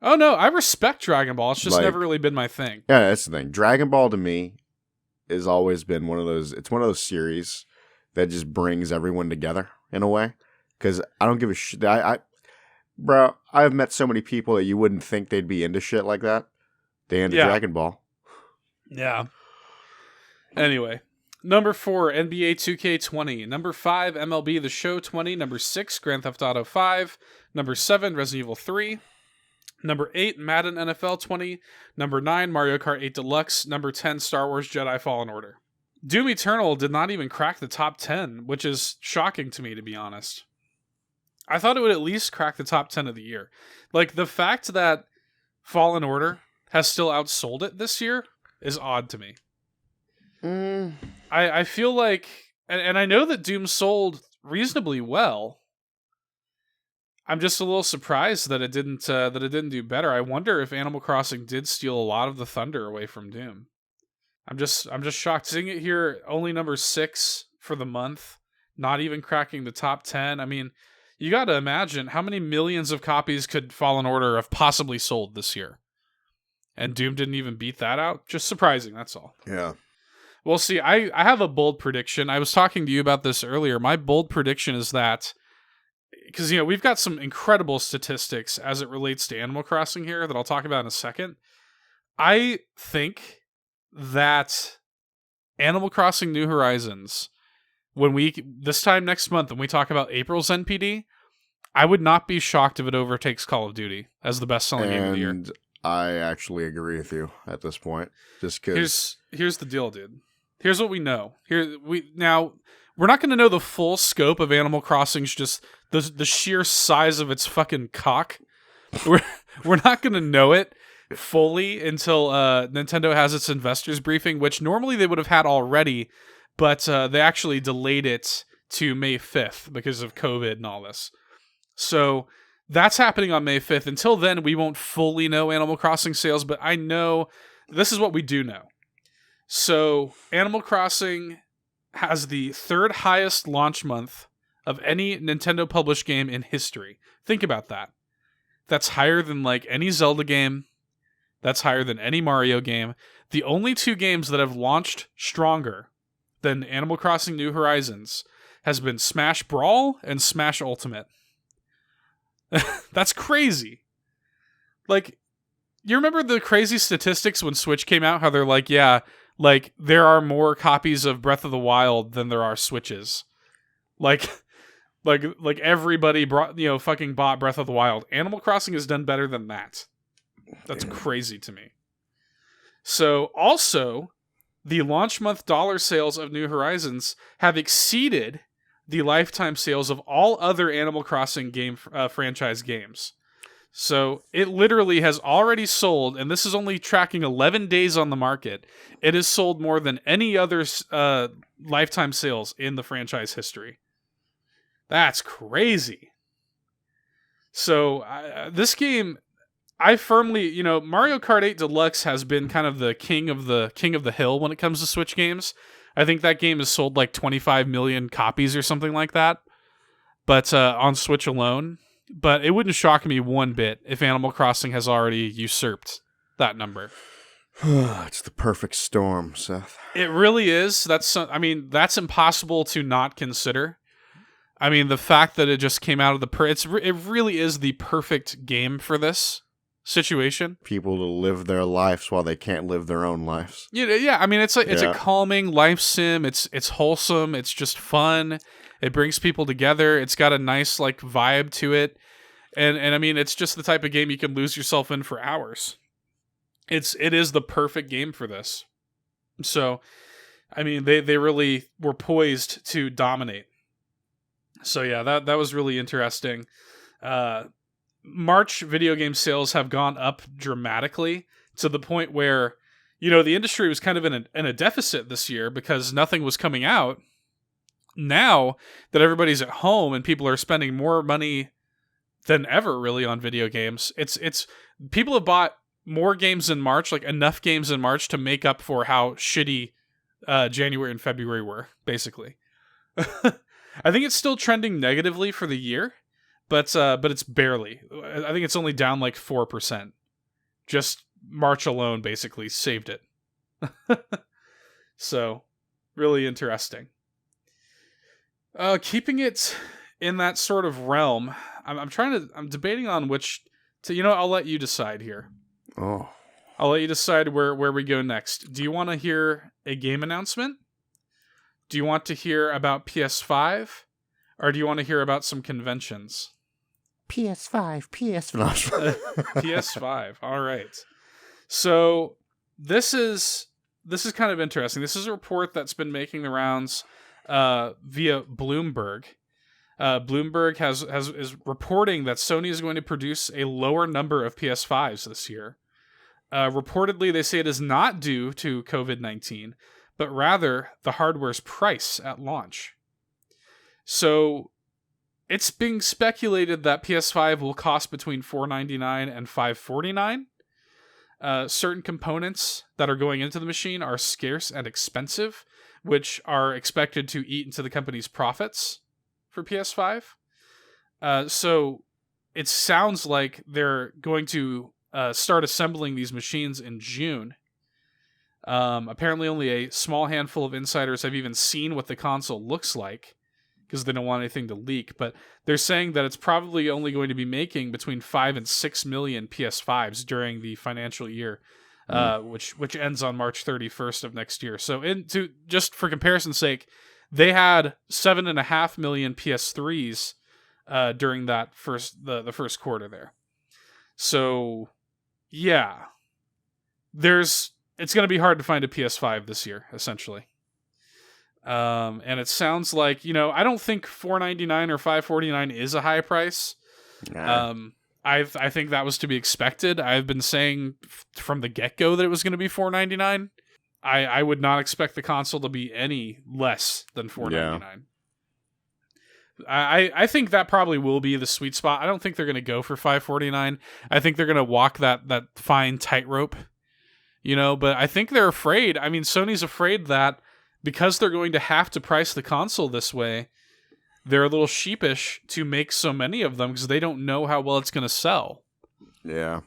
Speaker 2: Oh no, I respect Dragon Ball. It's just never really been my thing.
Speaker 1: Yeah, that's the thing. Dragon Ball to me has always been one of those series that just brings everyone together in a way. Because I don't give a shit. Bro, I've met so many people that you wouldn't think they'd be into shit like that. They into Dragon Ball.
Speaker 2: Yeah. Anyway, number 4, NBA 2K20. Number 5, MLB The Show 20. Number 6, Grand Theft Auto 5. Number 7, Resident Evil 3. Number 8, Madden NFL 20. Number 9, Mario Kart 8 Deluxe. Number 10, Star Wars Jedi Fallen Order. Doom Eternal did not even crack the top 10, which is shocking to me, to be honest. I thought it would at least crack the top 10 of the year. The fact that Fallen Order has still outsold it this year is odd to me. I feel like, and I know that Doom sold reasonably well. I'm just a little surprised that it didn't do better. I wonder if Animal Crossing did steal a lot of the thunder away from Doom. I'm just shocked seeing it here, only number 6 for the month, not even cracking the top 10. I mean, you got to imagine how many millions of copies could Fallen Order have possibly sold this year. And Doom didn't even beat that out. Just surprising, that's all.
Speaker 1: Yeah.
Speaker 2: Well, see, I have a bold prediction. I was talking to you about this earlier. My bold prediction is that, because, we've got some incredible statistics as it relates to Animal Crossing here that I'll talk about in a second. I think that Animal Crossing New Horizons, this time next month, when we talk about April's NPD, I would not be shocked if it overtakes Call of Duty as the best-selling game of the year.
Speaker 1: And I actually agree with you at this point. Just because
Speaker 2: here's the deal, dude. Here's what we know. We're not going to know the full scope of Animal Crossing's just the sheer size of its fucking cock. We're not going to know it fully until Nintendo has its investors briefing, which normally they would have had already, but they actually delayed it to May 5th because of COVID and all this. So that's happening on May 5th. Until then, we won't fully know Animal Crossing sales, but I know this is what we do know. So Animal Crossing has the 3rd highest launch month of any Nintendo published game in history. Think about that. That's higher than like any Zelda game. That's higher than any Mario game. The only 2 games that have launched stronger than Animal Crossing New Horizons has been Smash Brawl and Smash Ultimate. That's crazy. Like, you remember the crazy statistics when Switch came out? How they're like, yeah, like there are more copies of Breath of the Wild than there are Switches. Like everybody fucking bought Breath of the Wild. Animal Crossing has done better than that. That's crazy to me. So also, the launch month dollar sales of New Horizons have exceeded the lifetime sales of all other Animal Crossing game franchise games. So it literally has already sold, and this is only tracking 11 days on the market. It has sold more than any other lifetime sales in the franchise history. That's crazy. So this game, I firmly, Mario Kart 8 Deluxe has been kind of the king of the hill when it comes to Switch games. I think that game has sold like 25 million copies or something like that, but on Switch alone. But it wouldn't shock me one bit if Animal Crossing has already usurped that number.
Speaker 1: It's the perfect storm, Seth.
Speaker 2: It really is. That's impossible to not consider. I mean, the fact that it just came out of it really is the perfect game for this situation.
Speaker 1: People to live their lives while they can't live their own lives.
Speaker 2: Yeah. I mean, it's a calming life sim. It's wholesome. It's just fun. It brings people together. It's got a nice like vibe to it, and I mean, it's just the type of game you can lose yourself in for hours. It is the perfect game for this. So, I mean, they really were poised to dominate. So yeah, that was really interesting. March video game sales have gone up dramatically to the point where, the industry was kind of in a deficit this year because nothing was coming out. Now that everybody's at home and people are spending more money than ever really on video games, it's people have bought more games in March, like enough games in March to make up for how shitty January and February were, basically. I think it's still trending negatively for the year, but it's barely. I think it's only down like 4%. Just March alone basically saved it. So, really interesting. Keeping it in that sort of realm, I'm debating on which I'll let you decide here.
Speaker 1: Oh.
Speaker 2: I'll let you decide where we go next. Do you want to hear a game announcement? Do you want to hear about PS5? Or do you want to hear about some conventions?
Speaker 1: PS5.
Speaker 2: PS5. All right. So this is kind of interesting. This is a report that's been making the rounds via Bloomberg. Bloomberg is reporting that Sony is going to produce a lower number of PS5s this year. Reportedly, they say it is not due to COVID-19, but rather the hardware's price at launch. So it's being speculated that PS5 will cost between $499 and $549. Certain components that are going into the machine are scarce and expensive, which are expected to eat into the company's profits for PS5. So it sounds like they're going to start assembling these machines in June. Apparently only a small handful of insiders have even seen what the console looks like because they don't want anything to leak, but they're saying that it's probably only going to be making between 5 and 6 million PS5s during the financial year, which ends on March 31st of next year. So just for comparison's sake, they had 7.5 million PS3s during that the first quarter there. So yeah, it's going to be hard to find a PS5 this year, essentially. And it sounds like, I don't think $499 or $549 is a high price.
Speaker 1: Nah.
Speaker 2: I think that was to be expected. I've been saying from the get-go that it was going to be $499. I would not expect the console to be any less than $499. I think that probably will be the sweet spot. I don't think they're going to go for $549. I think they're going to walk that fine tightrope, but I think they're afraid. I mean, Sony's afraid that because they're going to have to price the console this way, they're a little sheepish to make so many of them because they don't know how well it's going to sell.
Speaker 1: Yeah.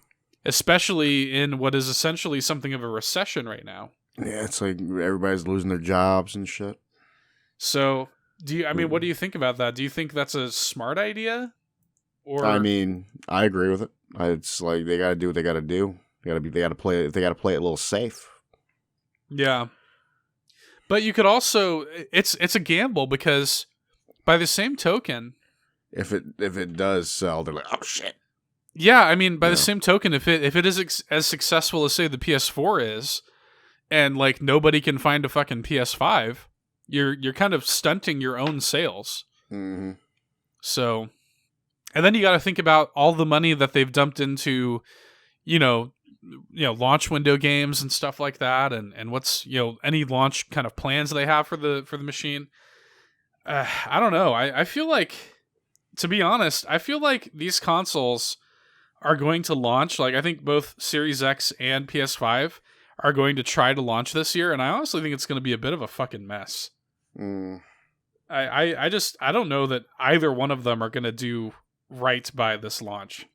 Speaker 2: Especially in what is essentially something of a recession right now.
Speaker 1: Yeah, it's like everybody's losing their jobs and shit.
Speaker 2: So, what do you think about that? Do you think that's a smart idea? Or
Speaker 1: I mean, I agree with it. It's like they got to do what they got to do. They got to play it a little safe.
Speaker 2: Yeah. But you could also it's a gamble because by the same token,
Speaker 1: if it does sell, they're like, "Oh shit."
Speaker 2: Yeah, I mean, by the same token, if it is as successful as say the PS4 is, and like nobody can find a fucking PS5, you're kind of stunting your own sales.
Speaker 1: Mm-hmm.
Speaker 2: So, and then you got to think about all the money that they've dumped into, launch window games and stuff like that, and what's any launch kind of plans they have for the machine. I don't know. I feel like, to be honest, these consoles are going to launch. Like, I think both Series X and PS5 are going to try to launch this year, and I honestly think it's going to be a bit of a fucking mess.
Speaker 1: Mm.
Speaker 2: I don't know that either one of them are going to do right by this launch.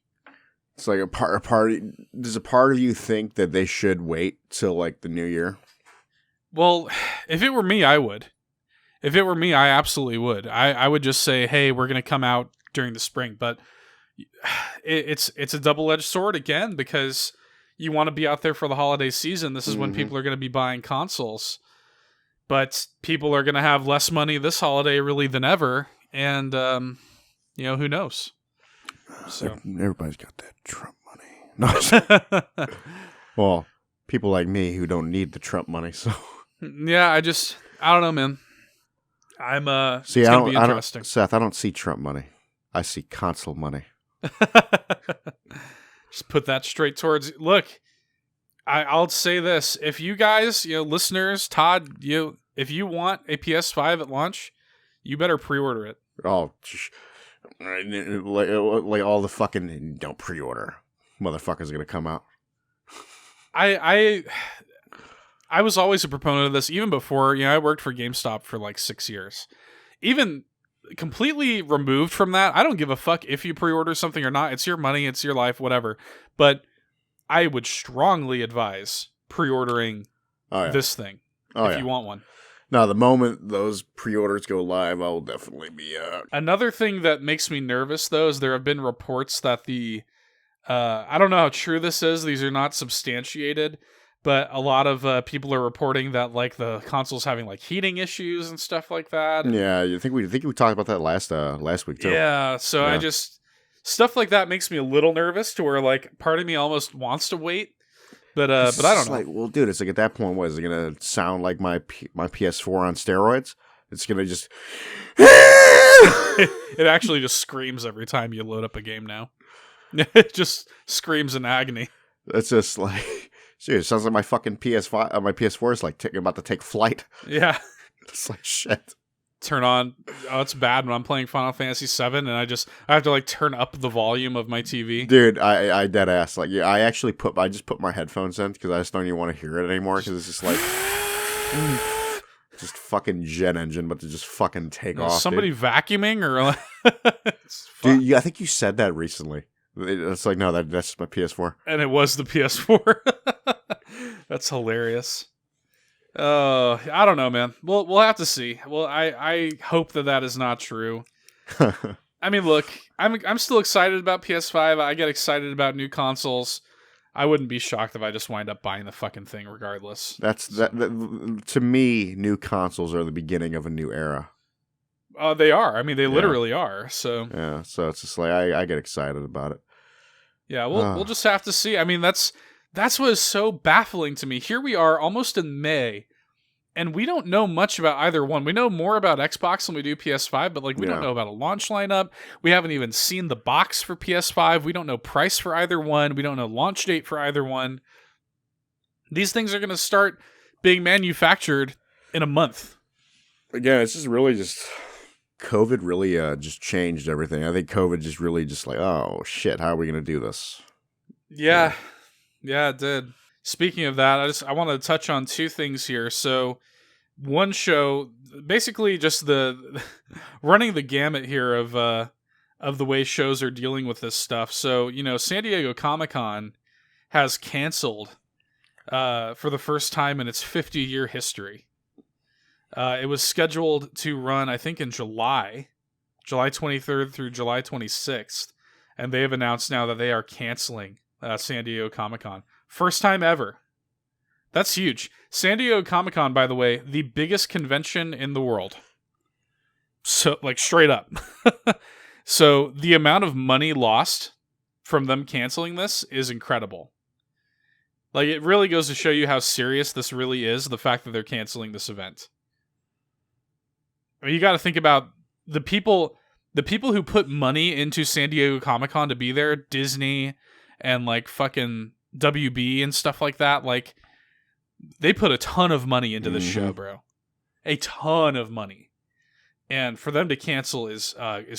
Speaker 1: It's like does a part of you think that they should wait till like the new year?
Speaker 2: Well, if it were me, I would. If it were me, I absolutely would. I would just say, hey, we're going to come out during the spring, but it's a double-edged sword again, because you want to be out there for the holiday season. This is when people are going to be buying consoles, but people are going to have less money this holiday really than ever, and who knows? So
Speaker 1: everybody's got that Trump money. No. Well, people like me who don't need the Trump money. So
Speaker 2: yeah, I don't know, man.
Speaker 1: See,
Speaker 2: it's gonna be interesting.
Speaker 1: Seth, I don't see Trump money. I see console money.
Speaker 2: Just put that straight towards. Look, I'll say this: if you guys, listeners, Todd, if you want a PS5 at launch, you better pre-order it.
Speaker 1: Oh, like all the fucking don't pre-order motherfuckers are gonna come out.
Speaker 2: I was always a proponent of this, even before, I worked for GameStop for like 6 years. Even completely removed from that, I don't give a fuck if you pre-order something or not. It's your money, it's your life, whatever. But I would strongly advise pre-ordering this thing if you want one.
Speaker 1: No, the moment those pre-orders go live, I will definitely be
Speaker 2: Another thing that makes me nervous, though, is there have been reports that I don't know how true this is. These are not substantiated, but a lot of people are reporting that like the console's having like heating issues and stuff like that.
Speaker 1: Yeah, I think we talked about that last week too.
Speaker 2: Yeah, so I just stuff like that makes me a little nervous to where like part of me almost wants to wait, but I don't know.
Speaker 1: Like, well, dude, it's like at that point, what is it gonna sound like my PS4 on steroids? It's gonna just
Speaker 2: it actually just screams every time you load up a game now. It just screams in agony.
Speaker 1: It's just like. Dude, it sounds like my fucking PS5, my PS4 is like about to take flight.
Speaker 2: Yeah.
Speaker 1: It's like shit.
Speaker 2: Turn on. Oh, it's bad when I'm playing Final Fantasy VII and I have to like turn up the volume of my TV.
Speaker 1: Dude, I dead ass. Like, yeah, I just put my headphones in because I just don't even want to hear it anymore because it's just like, just fucking jet engine, but to just fucking take off.
Speaker 2: Somebody vacuuming or like.
Speaker 1: Dude, I think you said that recently. It's like, no, that's my PS4.
Speaker 2: And it was the PS4. That's hilarious. I don't know, man. We'll have to see. Well, I hope that is not true. I mean, look, I'm still excited about PS5. I get excited about new consoles. I wouldn't be shocked if I just wind up buying the fucking thing regardless.
Speaker 1: That to me, new consoles are the beginning of a new era.
Speaker 2: They are. I mean, they literally are. So
Speaker 1: yeah. So it's just like I get excited about it.
Speaker 2: Yeah, we'll just have to see. I mean, that's what is so baffling to me. Here we are, almost in May, and we don't know much about either one. We know more about Xbox than we do PS5, but like we don't know about a launch lineup. We haven't even seen the box for PS5. We don't know price for either one. We don't know launch date for either one. These things are going to start being manufactured in a month.
Speaker 1: Again, it's just really COVID really just changed everything. I think COVID just really just like, oh shit, how are we gonna do this?
Speaker 2: Yeah, it did. Speaking of that, I want to touch on two things here. So, one show, basically just the running the gamut here of the way shows are dealing with this stuff. So, San Diego Comic-Con has canceled for the first time in its 50-year history. It was scheduled to run, I think, in July 23rd through July 26th, and they have announced now that they are canceling San Diego Comic-Con. First time ever. That's huge. San Diego Comic-Con, by the way, the biggest convention in the world. So, like, straight up. So, the amount of money lost from them canceling this is incredible. Like, it really goes to show you how serious this really is, the fact that they're canceling this event. I mean, you got to think about the people who put money into San Diego Comic-Con to be there, Disney and, like, fucking WB and stuff like that. Like, they put a ton of money into this show, bro. A ton of money. And for them to cancel is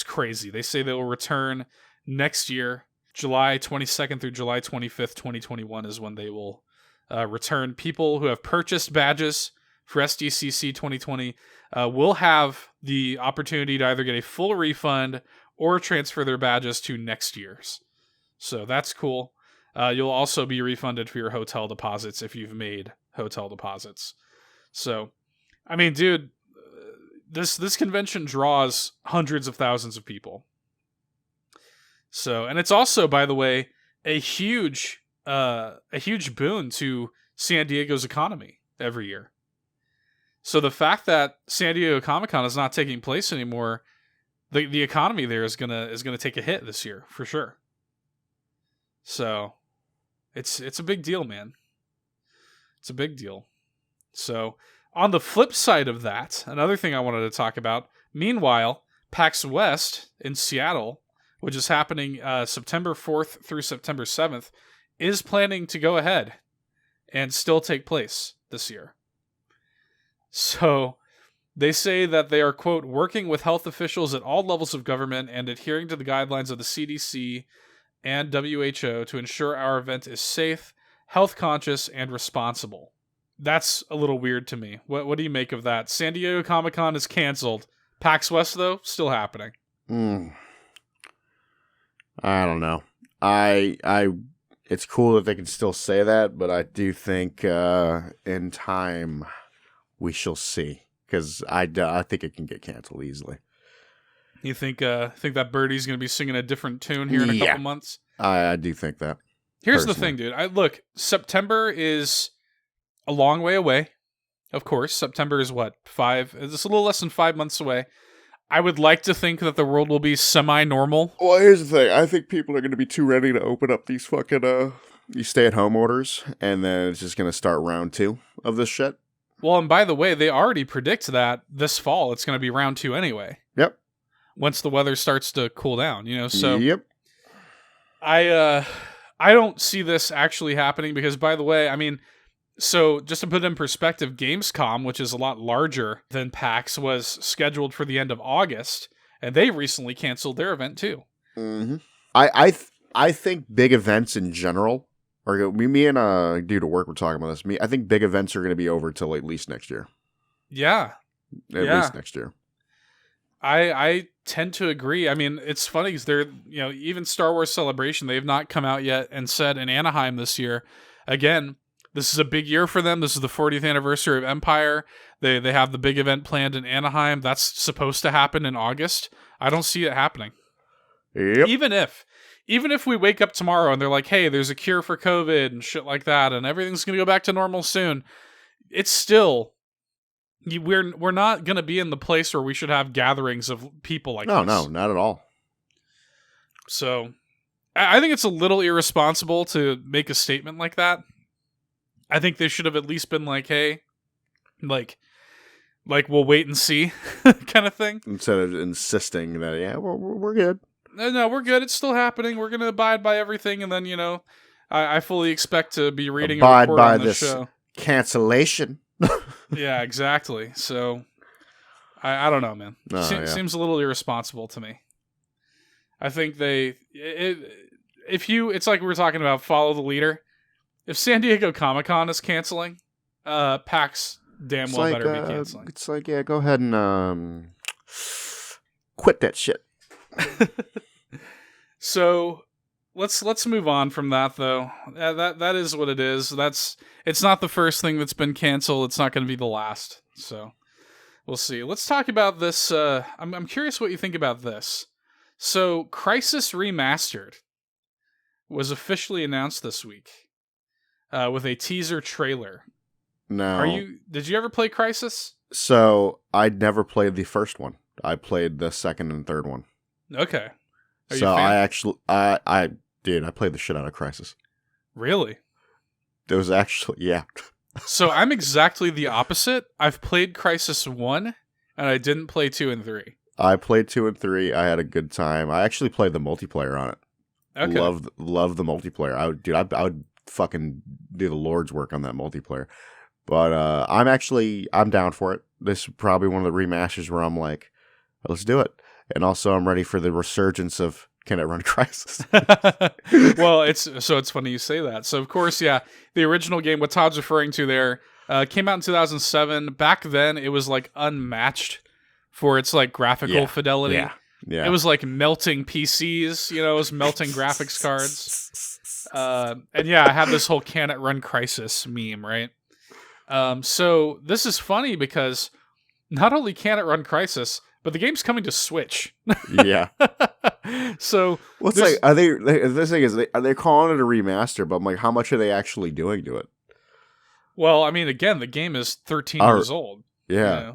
Speaker 2: crazy. They say they will return next year. July 22nd through July 25th, 2021 is when they will return. People who have purchased badges for SDCC 2020 will have the opportunity to either get a full refund or transfer their badges to next year's. So that's cool. You'll also be refunded for your hotel deposits if you've made hotel deposits. So, I mean, dude, this convention draws hundreds of thousands of people. So, and it's also, by the way, a huge boon to San Diego's economy every year. So the fact that San Diego Comic-Con is not taking place anymore, the economy there is gonna take a hit this year for sure. So, it's a big deal, man. It's a big deal. So, on the flip side of that, another thing I wanted to talk about. Meanwhile, PAX West in Seattle, which is happening September 4th through September 7th, is planning to go ahead and still take place this year. So, they say that they are, quote, working with health officials at all levels of government and adhering to the guidelines of the CDC and WHO to ensure our event is safe, health conscious, and responsible. That's a little weird to me. What do you make of that? San Diego Comic-Con is canceled. PAX West, though, still happening.
Speaker 1: I don't know. It's cool that they can still say that, but I do think in time we shall see, because I think it can get canceled easily.
Speaker 2: You think that Birdie's going to be singing a different tune here in a couple months?
Speaker 1: I do think that.
Speaker 2: Here's the thing, dude. Look, September is a long way away. Of course, September is what? It's a little less than 5 months away. I would like to think that the world will be semi-normal.
Speaker 1: Well, here's the thing. I think people are going to be too ready to open up these fucking these stay-at-home orders, and then it's just going to start round 2 of this shit.
Speaker 2: Well, and by the way, they already predict that this fall it's going to be round 2 anyway.
Speaker 1: Yep.
Speaker 2: Once the weather starts to cool down, so...
Speaker 1: Yep.
Speaker 2: I don't see this actually happening because, by the way, I mean, so just to put it in perspective, Gamescom, which is a lot larger than PAX, was scheduled for the end of August, and they recently canceled their event too.
Speaker 1: Mm-hmm. I think big events in general are me and a dude at work were talking about this. I think big events are going to be over till at least next year.
Speaker 2: Yeah,
Speaker 1: at least next year.
Speaker 2: I tend to agree. I mean, it's funny because they're, even Star Wars Celebration, they have not come out yet and said in Anaheim this year. Again, this is a big year for them. This is the 40th anniversary of Empire. They have the big event planned in Anaheim. That's supposed to happen in August. I don't see it happening.
Speaker 1: Yep.
Speaker 2: Even if we wake up tomorrow and they're like, hey, there's a cure for COVID and shit like that, and everything's going to go back to normal soon, it's still... We're not going to be in the place where we should have gatherings of people like this.
Speaker 1: No, not at all.
Speaker 2: So, I think it's a little irresponsible to make a statement like that. I think they should have at least been like, hey, like we'll wait and see kind of thing.
Speaker 1: Instead of insisting that, we're good.
Speaker 2: No, we're good. It's still happening. We're going to abide by everything. And then, I fully expect to be reading a report on this show.
Speaker 1: Cancellation.
Speaker 2: Yeah, exactly. So, I don't know, man.
Speaker 1: Seems
Speaker 2: a little irresponsible to me. I think it's like we were talking about, follow the leader. If San Diego Comic-Con is canceling, PAX damn well better be canceling.
Speaker 1: It's like, yeah, go ahead and quit that shit.
Speaker 2: So let's move on from that, though. That is what it is. It's not the first thing that's been canceled. It's not going to be the last. So we'll see. Let's talk about this. I'm curious what you think about this. So Crysis Remastered was officially announced this week with a teaser trailer.
Speaker 1: No.
Speaker 2: Did you ever play Crysis?
Speaker 1: So I never played the first one. I played the second and third one.
Speaker 2: Okay.
Speaker 1: So I actually, I played the shit out of Crysis.
Speaker 2: Really?
Speaker 1: It was actually, yeah.
Speaker 2: So I'm exactly the opposite. I've played Crysis 1, and I didn't play 2 and 3.
Speaker 1: I played 2 and 3. I had a good time. I actually played the multiplayer on it.
Speaker 2: Okay.
Speaker 1: Love the multiplayer. I would fucking do the Lord's work on that multiplayer. But I'm down for it. This is probably one of the remasters where I'm like, let's do it. And also I'm ready for the resurgence of Can It Run Crysis?
Speaker 2: Well, it's funny you say that. So of course, yeah, the original game, what Todd's referring to there, came out in 2007. Back then, it was like unmatched for its like graphical fidelity.
Speaker 1: Yeah.
Speaker 2: It was like melting PCs, it was melting graphics cards. And yeah, I had this whole Can It Run Crysis meme, right? So this is funny because not only Can It Run Crysis, but the game's coming to Switch.
Speaker 1: Yeah.
Speaker 2: So
Speaker 1: what's like? Are they? This thing is, are they calling it a remaster? But I'm like, how much are they actually doing to it?
Speaker 2: Well, I mean, again, the game is 13 years old.
Speaker 1: Yeah.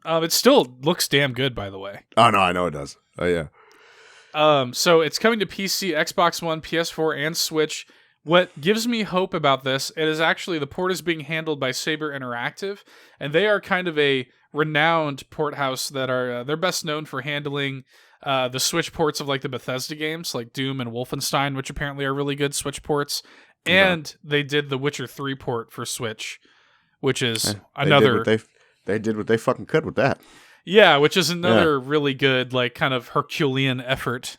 Speaker 2: It still looks damn good, by the way.
Speaker 1: Oh no, I know it does. Oh yeah.
Speaker 2: So it's coming to PC, Xbox One, PS4, and Switch. What gives me hope about this, it is actually the port is being handled by Saber Interactive, and they are kind of a renowned port house that are they're best known for handling the Switch ports of like the Bethesda games, like Doom and Wolfenstein, which apparently are really good Switch ports. And they did the Witcher 3 port for Switch, which is another.
Speaker 1: They did what they fucking could with that.
Speaker 2: Yeah, which is another really good, like, kind of Herculean effort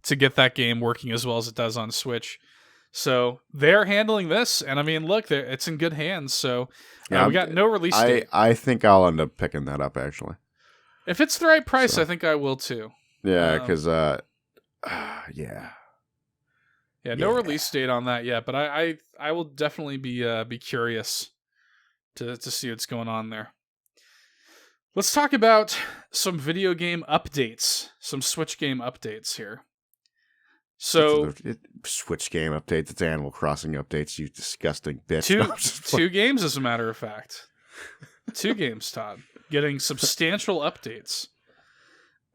Speaker 2: to get that game working as well as it does on Switch. So they're handling this, and I mean, look, it's in good hands. So we got no release date.
Speaker 1: I think I'll end up picking that up, actually.
Speaker 2: If it's the right price, I think I will too.
Speaker 1: Yeah, because
Speaker 2: no release date on that yet, but I will definitely be curious to see what's going on there. Let's talk about some video game updates, some Switch game updates here. So
Speaker 1: Switch game updates, it's Animal Crossing updates, you disgusting bitch.
Speaker 2: Two games, as a matter of fact. 2 games, Todd, getting substantial updates.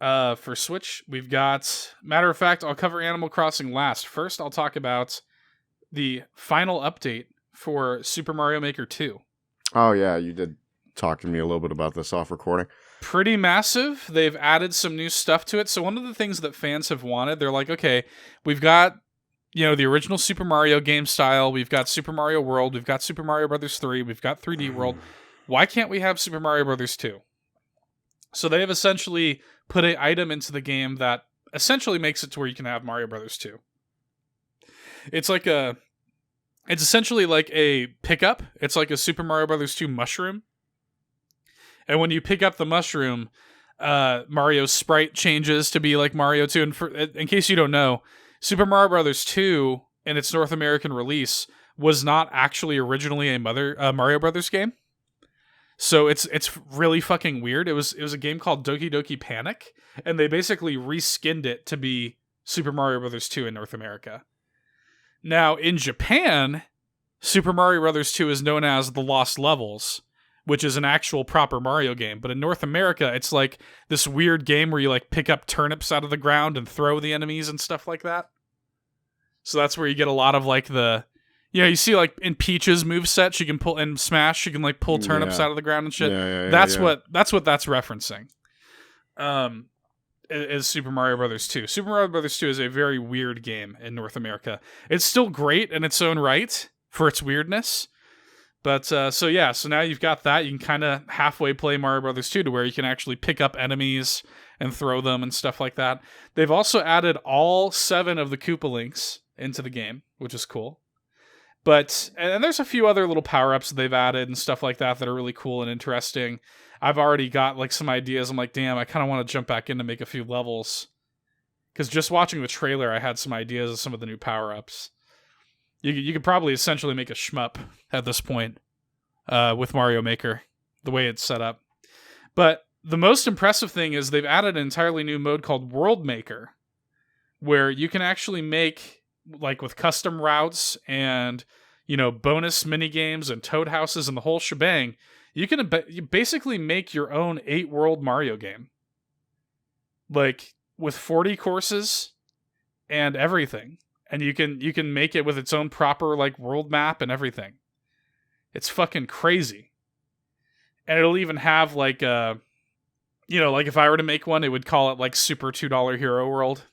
Speaker 2: For Switch, we've got, matter of fact, I'll cover Animal Crossing last. First, I'll talk about the final update for Super Mario Maker 2.
Speaker 1: Oh yeah, you did talk to me a little bit about this off recording.
Speaker 2: Pretty massive. They've added some new stuff to it. So one of the things that fans have wanted, they're like, okay, we've got, the original Super Mario game style. We've got Super Mario World. We've got Super Mario Brothers 3. We've got 3D World. Why can't we have Super Mario Brothers 2? So they have essentially put an item into the game that essentially makes it to where you can have Mario Brothers 2. It's essentially like a pickup. It's like a Super Mario Brothers 2 mushroom. And when you pick up the mushroom, Mario's sprite changes to be like Mario 2. And in case you don't know, Super Mario Brothers 2, in its North American release, was not actually originally a Mario Brothers game. So it's really fucking weird. It was a game called Doki Doki Panic, and they basically reskinned it to be Super Mario Brothers 2 in North America. Now, in Japan, Super Mario Brothers 2 is known as The Lost Levels, which is an actual proper Mario game. But in North America, it's like this weird game where you like pick up turnips out of the ground and throw the enemies and stuff like that. So that's where you get a lot of like you see like in Peach's moveset, she can pull, and Smash, she can like pull turnips out of the ground and shit. That's what that's referencing. Is Super Mario Brothers 2. Super Mario Brothers 2 is a very weird game in North America. It's still great in its own right for its weirdness, But so now you've got that. You can kind of halfway play Mario Brothers 2 to where you can actually pick up enemies and throw them and stuff like that. They've also added all 7 of the Koopa Links into the game, which is cool. But and there's a few other little power-ups that they've added and stuff like that are really cool and interesting. I've already got like some ideas. I'm like, damn, I kind of want to jump back in to make a few levels. Because just watching the trailer, I had some ideas of some of the new power-ups. You could probably essentially make a shmup at this point with Mario Maker, the way it's set up. But the most impressive thing is they've added an entirely new mode called World Maker, where you can actually make, like with custom routes and, bonus mini games and toad houses and the whole shebang, you basically make your own 8-world Mario game. Like, with 40 courses and everything. And you can make it with its own proper like world map and everything. It's fucking crazy. And it'll even have like like if I were to make one, it would call it like Super $2 Hero World,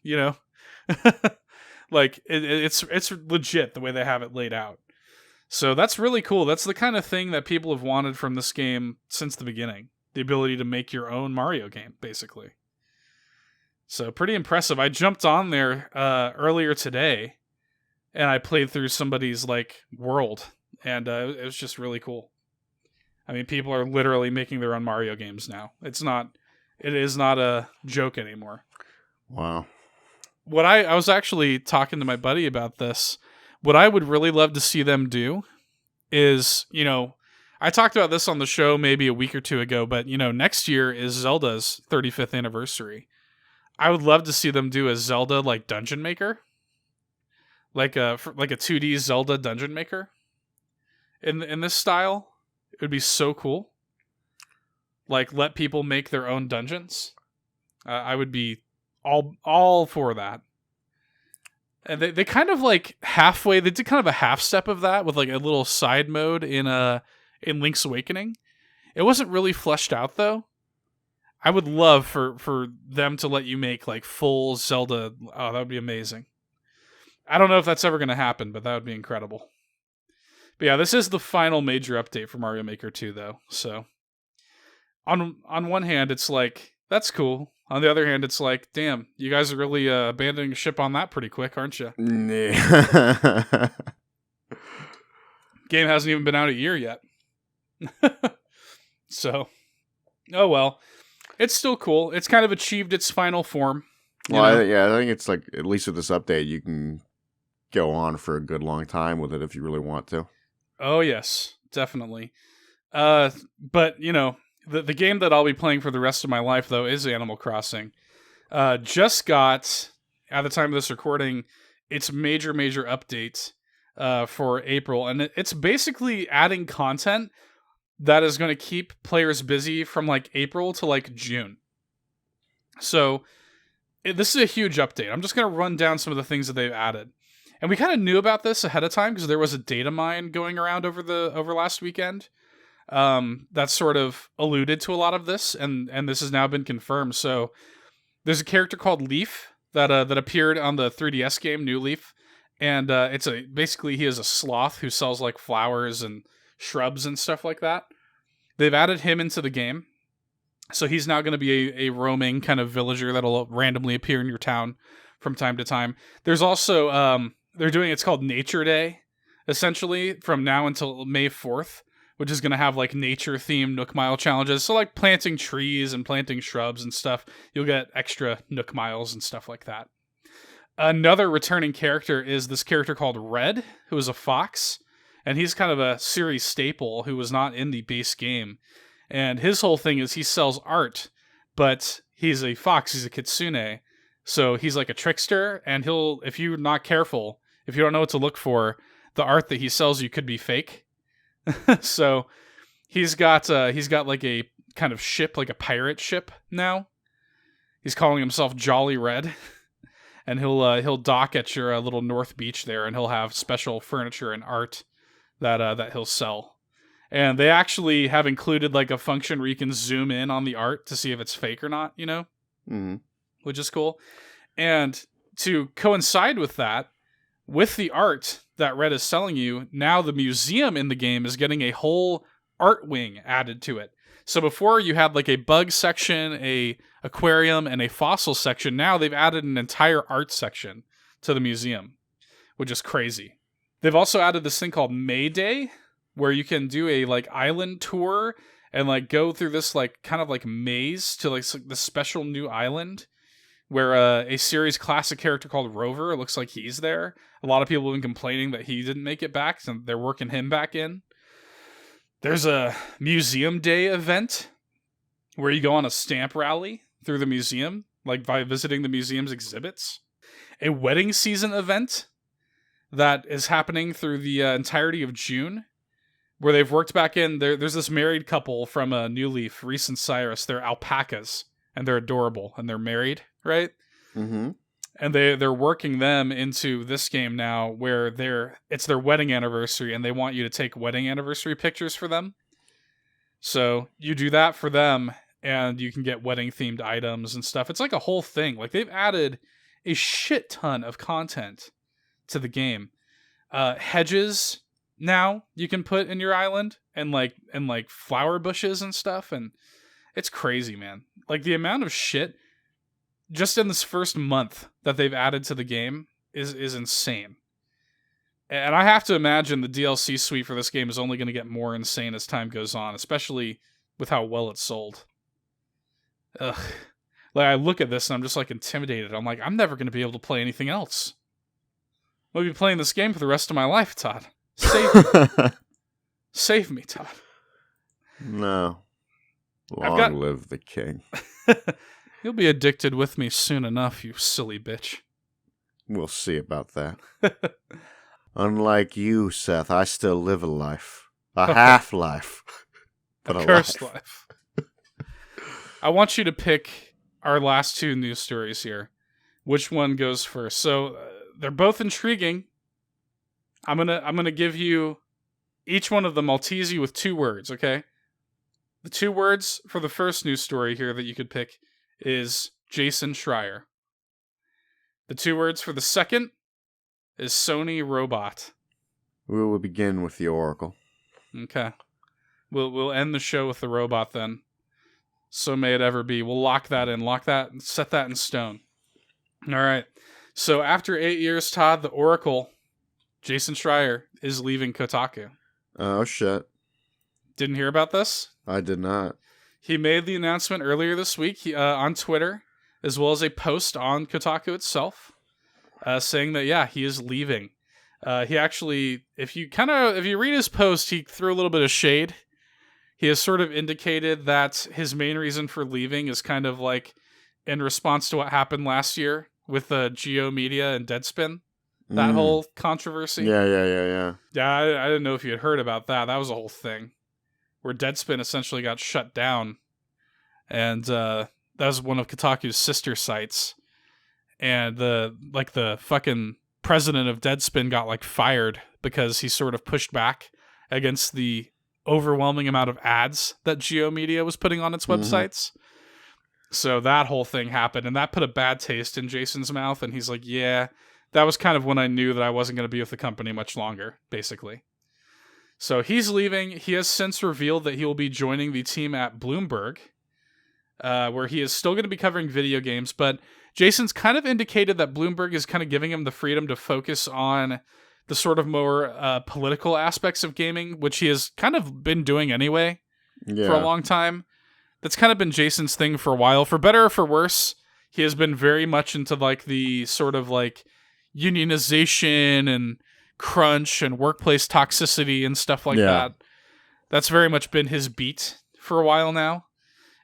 Speaker 2: Like it's legit the way they have it laid out. So that's really cool. That's the kind of thing that people have wanted from this game since the beginning. The ability to make your own Mario game, basically. So pretty impressive. I jumped on there earlier today, and I played through somebody's like world, and it was just really cool. I mean, people are literally making their own Mario games now. It is not a joke anymore.
Speaker 1: Wow.
Speaker 2: What I was actually talking to my buddy about this. What I would really love to see them do is, I talked about this on the show maybe a week or two ago, but next year is Zelda's 35th anniversary. I would love to see them do a Zelda like dungeon maker, like a 2D Zelda dungeon maker, in this style. It would be so cool. Like let people make their own dungeons. I would be all for that. And they kind of like halfway. They did kind of a half step of that with like a little side mode in Link's Awakening. It wasn't really fleshed out though. I would love for them to let you make like full Zelda. Oh, that would be amazing. I don't know if that's ever going to happen, but that would be incredible. But yeah, this is the final major update for Mario Maker 2, though. So on one hand, it's like, that's cool. On the other hand, it's like, damn, you guys are really abandoning ship on that pretty quick, aren't you?
Speaker 1: Yeah.
Speaker 2: Game hasn't even been out a year yet. So, oh well. It's still cool. It's kind of achieved its final form.
Speaker 1: Well, I think it's like, at least with this update, you can go on for a good long time with it if you really want to.
Speaker 2: Oh, yes, definitely. But, the game that I'll be playing for the rest of my life, though, is Animal Crossing. Just got, at the time of this recording, its major update for April. And it's basically adding content that is going to keep players busy from like April to like June. So this is a huge update. I'm just going to run down some of the things that they've added. And we kind of knew about this ahead of time because there was a data mine going around over last weekend that sort of alluded to a lot of this, and this has now been confirmed. So there's a character called Leaf that appeared on the 3DS game New Leaf, and basically he is a sloth who sells like flowers and shrubs and stuff like that. They've added him into the game, so he's now going to be a roaming kind of villager that'll randomly appear in your town from time to time. There's also it's called Nature Day, essentially from now until May 4th, which is going to have like nature themed Nook Mile challenges. So like planting trees and planting shrubs and stuff, you'll get extra Nook Miles and stuff like that. Another returning character is this character called Red, who is a fox. And he's kind of a series staple who was not in the base game. And his whole thing is he sells art, but he's a fox, he's a kitsune. So he's like a trickster, and if you're not careful, if you don't know what to look for, the art that he sells you could be fake. So he's got like a kind of ship, like a pirate ship now. He's calling himself Jolly Red. And he'll dock at your little North Beach there, and he'll have special furniture and art that he'll sell. And they actually have included like a function where you can zoom in on the art to see if it's fake or not,
Speaker 1: Mm-hmm.
Speaker 2: Which is cool. And to coincide with that, with the art that Red is selling you, now the museum in the game is getting a whole art wing added to it. So before you had like a bug section, a aquarium, and a fossil section. Now they've added an entire art section to the museum, which is crazy. They've also added this thing called Mayday, where you can do a like island tour and like go through this like kind of like maze to like the special new island where a series classic character called Rover, it looks like he's there. A lot of people have been complaining that he didn't make it back, so they're working him back in. There's a museum day event where you go on a stamp rally through the museum, like by visiting the museum's exhibits. A wedding season event that is happening through the entirety of June, where they've worked back in. There's this married couple from New Leaf, Reese and Cyrus. They're alpacas, and they're adorable, and they're married, right?
Speaker 1: Mm-hmm.
Speaker 2: And they're working them into this game now, where it's their wedding anniversary, and they want you to take wedding anniversary pictures for them. So you do that for them, and you can get wedding themed items and stuff. It's like a whole thing. Like they've added a shit ton of content to the game. Hedges now you can put in your island, and like flower bushes and stuff, and it's crazy, man. Like the amount of shit just in this first month that they've added to the game is insane. And I have to imagine the DLC suite for this game is only going to get more insane as time goes on, especially with how well it's sold. Ugh. Like I look at this and I'm just like intimidated. I'm like, I'm never going to be able to play anything else. I'll be playing this game for the rest of my life, Todd. Save me. Save me, Todd.
Speaker 1: No. Long live the king.
Speaker 2: You'll be addicted with me soon enough, you silly bitch.
Speaker 1: We'll see about that. Unlike you, Seth, I still live a life. A half-life. But
Speaker 2: a cursed life. I want you to pick our last two news stories here. Which one goes first? So, they're both intriguing. I'm gonna give you each one of them. I'll tease you with 2 words, okay? The 2 words for the first news story here that you could pick is Jason Schreyer. The 2 words for the second is Sony robot.
Speaker 1: We will begin with the Oracle.
Speaker 2: Okay. We'll end the show with the robot then. So may it ever be. We'll lock that in. Set that in stone. All right. So after 8 years, Todd, the Oracle, Jason Schreyer, is leaving Kotaku.
Speaker 1: Oh, shit.
Speaker 2: Didn't hear about this?
Speaker 1: I did not.
Speaker 2: He made the announcement earlier this week on Twitter, as well as a post on Kotaku itself, saying that, yeah, he is leaving. He actually, if you read his post, he threw a little bit of shade. He has sort of indicated that his main reason for leaving is kind of like in response to what happened last year with Geo Media and Deadspin. That whole controversy.
Speaker 1: Yeah.
Speaker 2: Yeah, I didn't know if you had heard about that. That was a whole thing where Deadspin essentially got shut down. And that was one of Kotaku's sister sites. And the fucking president of Deadspin got like fired because he sort of pushed back against the overwhelming amount of ads that Geo Media was putting on its websites. So that whole thing happened, and that put a bad taste in Jason's mouth, and he's like, yeah, that was kind of when I knew that I wasn't going to be with the company much longer, basically. So he's leaving. He has since revealed that he will be joining the team at Bloomberg, where he is still going to be covering video games, but Jason's kind of indicated that Bloomberg is kind of giving him the freedom to focus on the sort of more political aspects of gaming, which he has kind of been doing anyway for a long time. That's kind of been Jason's thing for a while. For better or for worse, he has been very much into like the sort of like unionization and crunch and workplace toxicity and stuff like that. That's very much been his beat for a while now.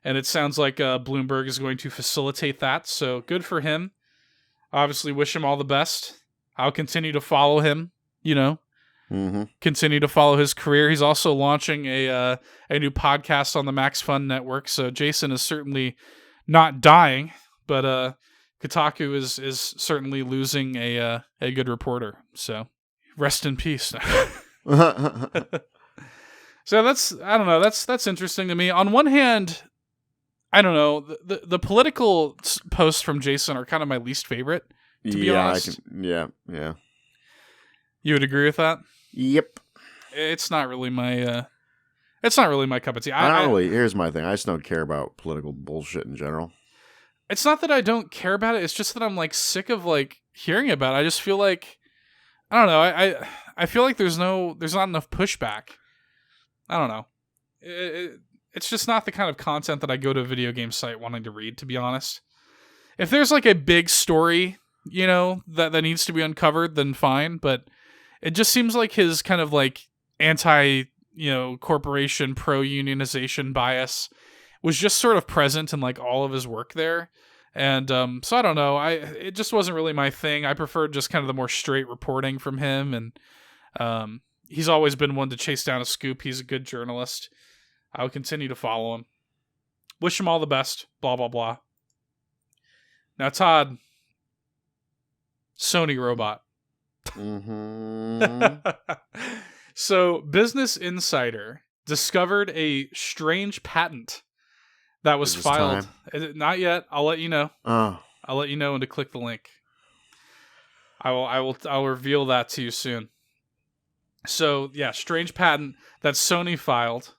Speaker 2: And it sounds like Bloomberg is going to facilitate that. So good for him. Obviously wish him all the best. I'll continue to follow him, continue to follow his career. He's also launching a new podcast on the Max Fun Network. So Jason is certainly not dying, but Kotaku is certainly losing a good reporter. So rest in peace. So that's interesting to me. On one hand, I don't know, the political posts from Jason are kind of my least favorite, to be honest.
Speaker 1: Yeah.
Speaker 2: You would agree with that?
Speaker 1: Yep.
Speaker 2: It's not really my it's not really my cup of tea.
Speaker 1: Here's my thing. I just don't care about political bullshit in general.
Speaker 2: It's not that I don't care about it. It's just that I'm like sick of like hearing about it. I just feel like I don't know. I feel like there's not enough pushback. I don't know. It's just not the kind of content that I go to a video game site wanting to read, to be honest. If there's like a big story, you know, that needs to be uncovered, then fine. But it just seems like his kind of like anti, corporation pro-unionization bias was just sort of present in like all of his work there. And so I don't know. It just wasn't really my thing. I preferred just kind of the more straight reporting from him. And he's always been one to chase down a scoop. He's a good journalist. I will continue to follow him. Wish him all the best. Blah, blah, blah. Now, Todd. Sony robot.
Speaker 1: Mm-hmm.
Speaker 2: So, Business Insider discovered a strange patent that was filed. Not yet. I'll let you know.
Speaker 1: Oh.
Speaker 2: I'll let you know when to click the link. I'll reveal that to you soon. So, yeah, strange patent that Sony filed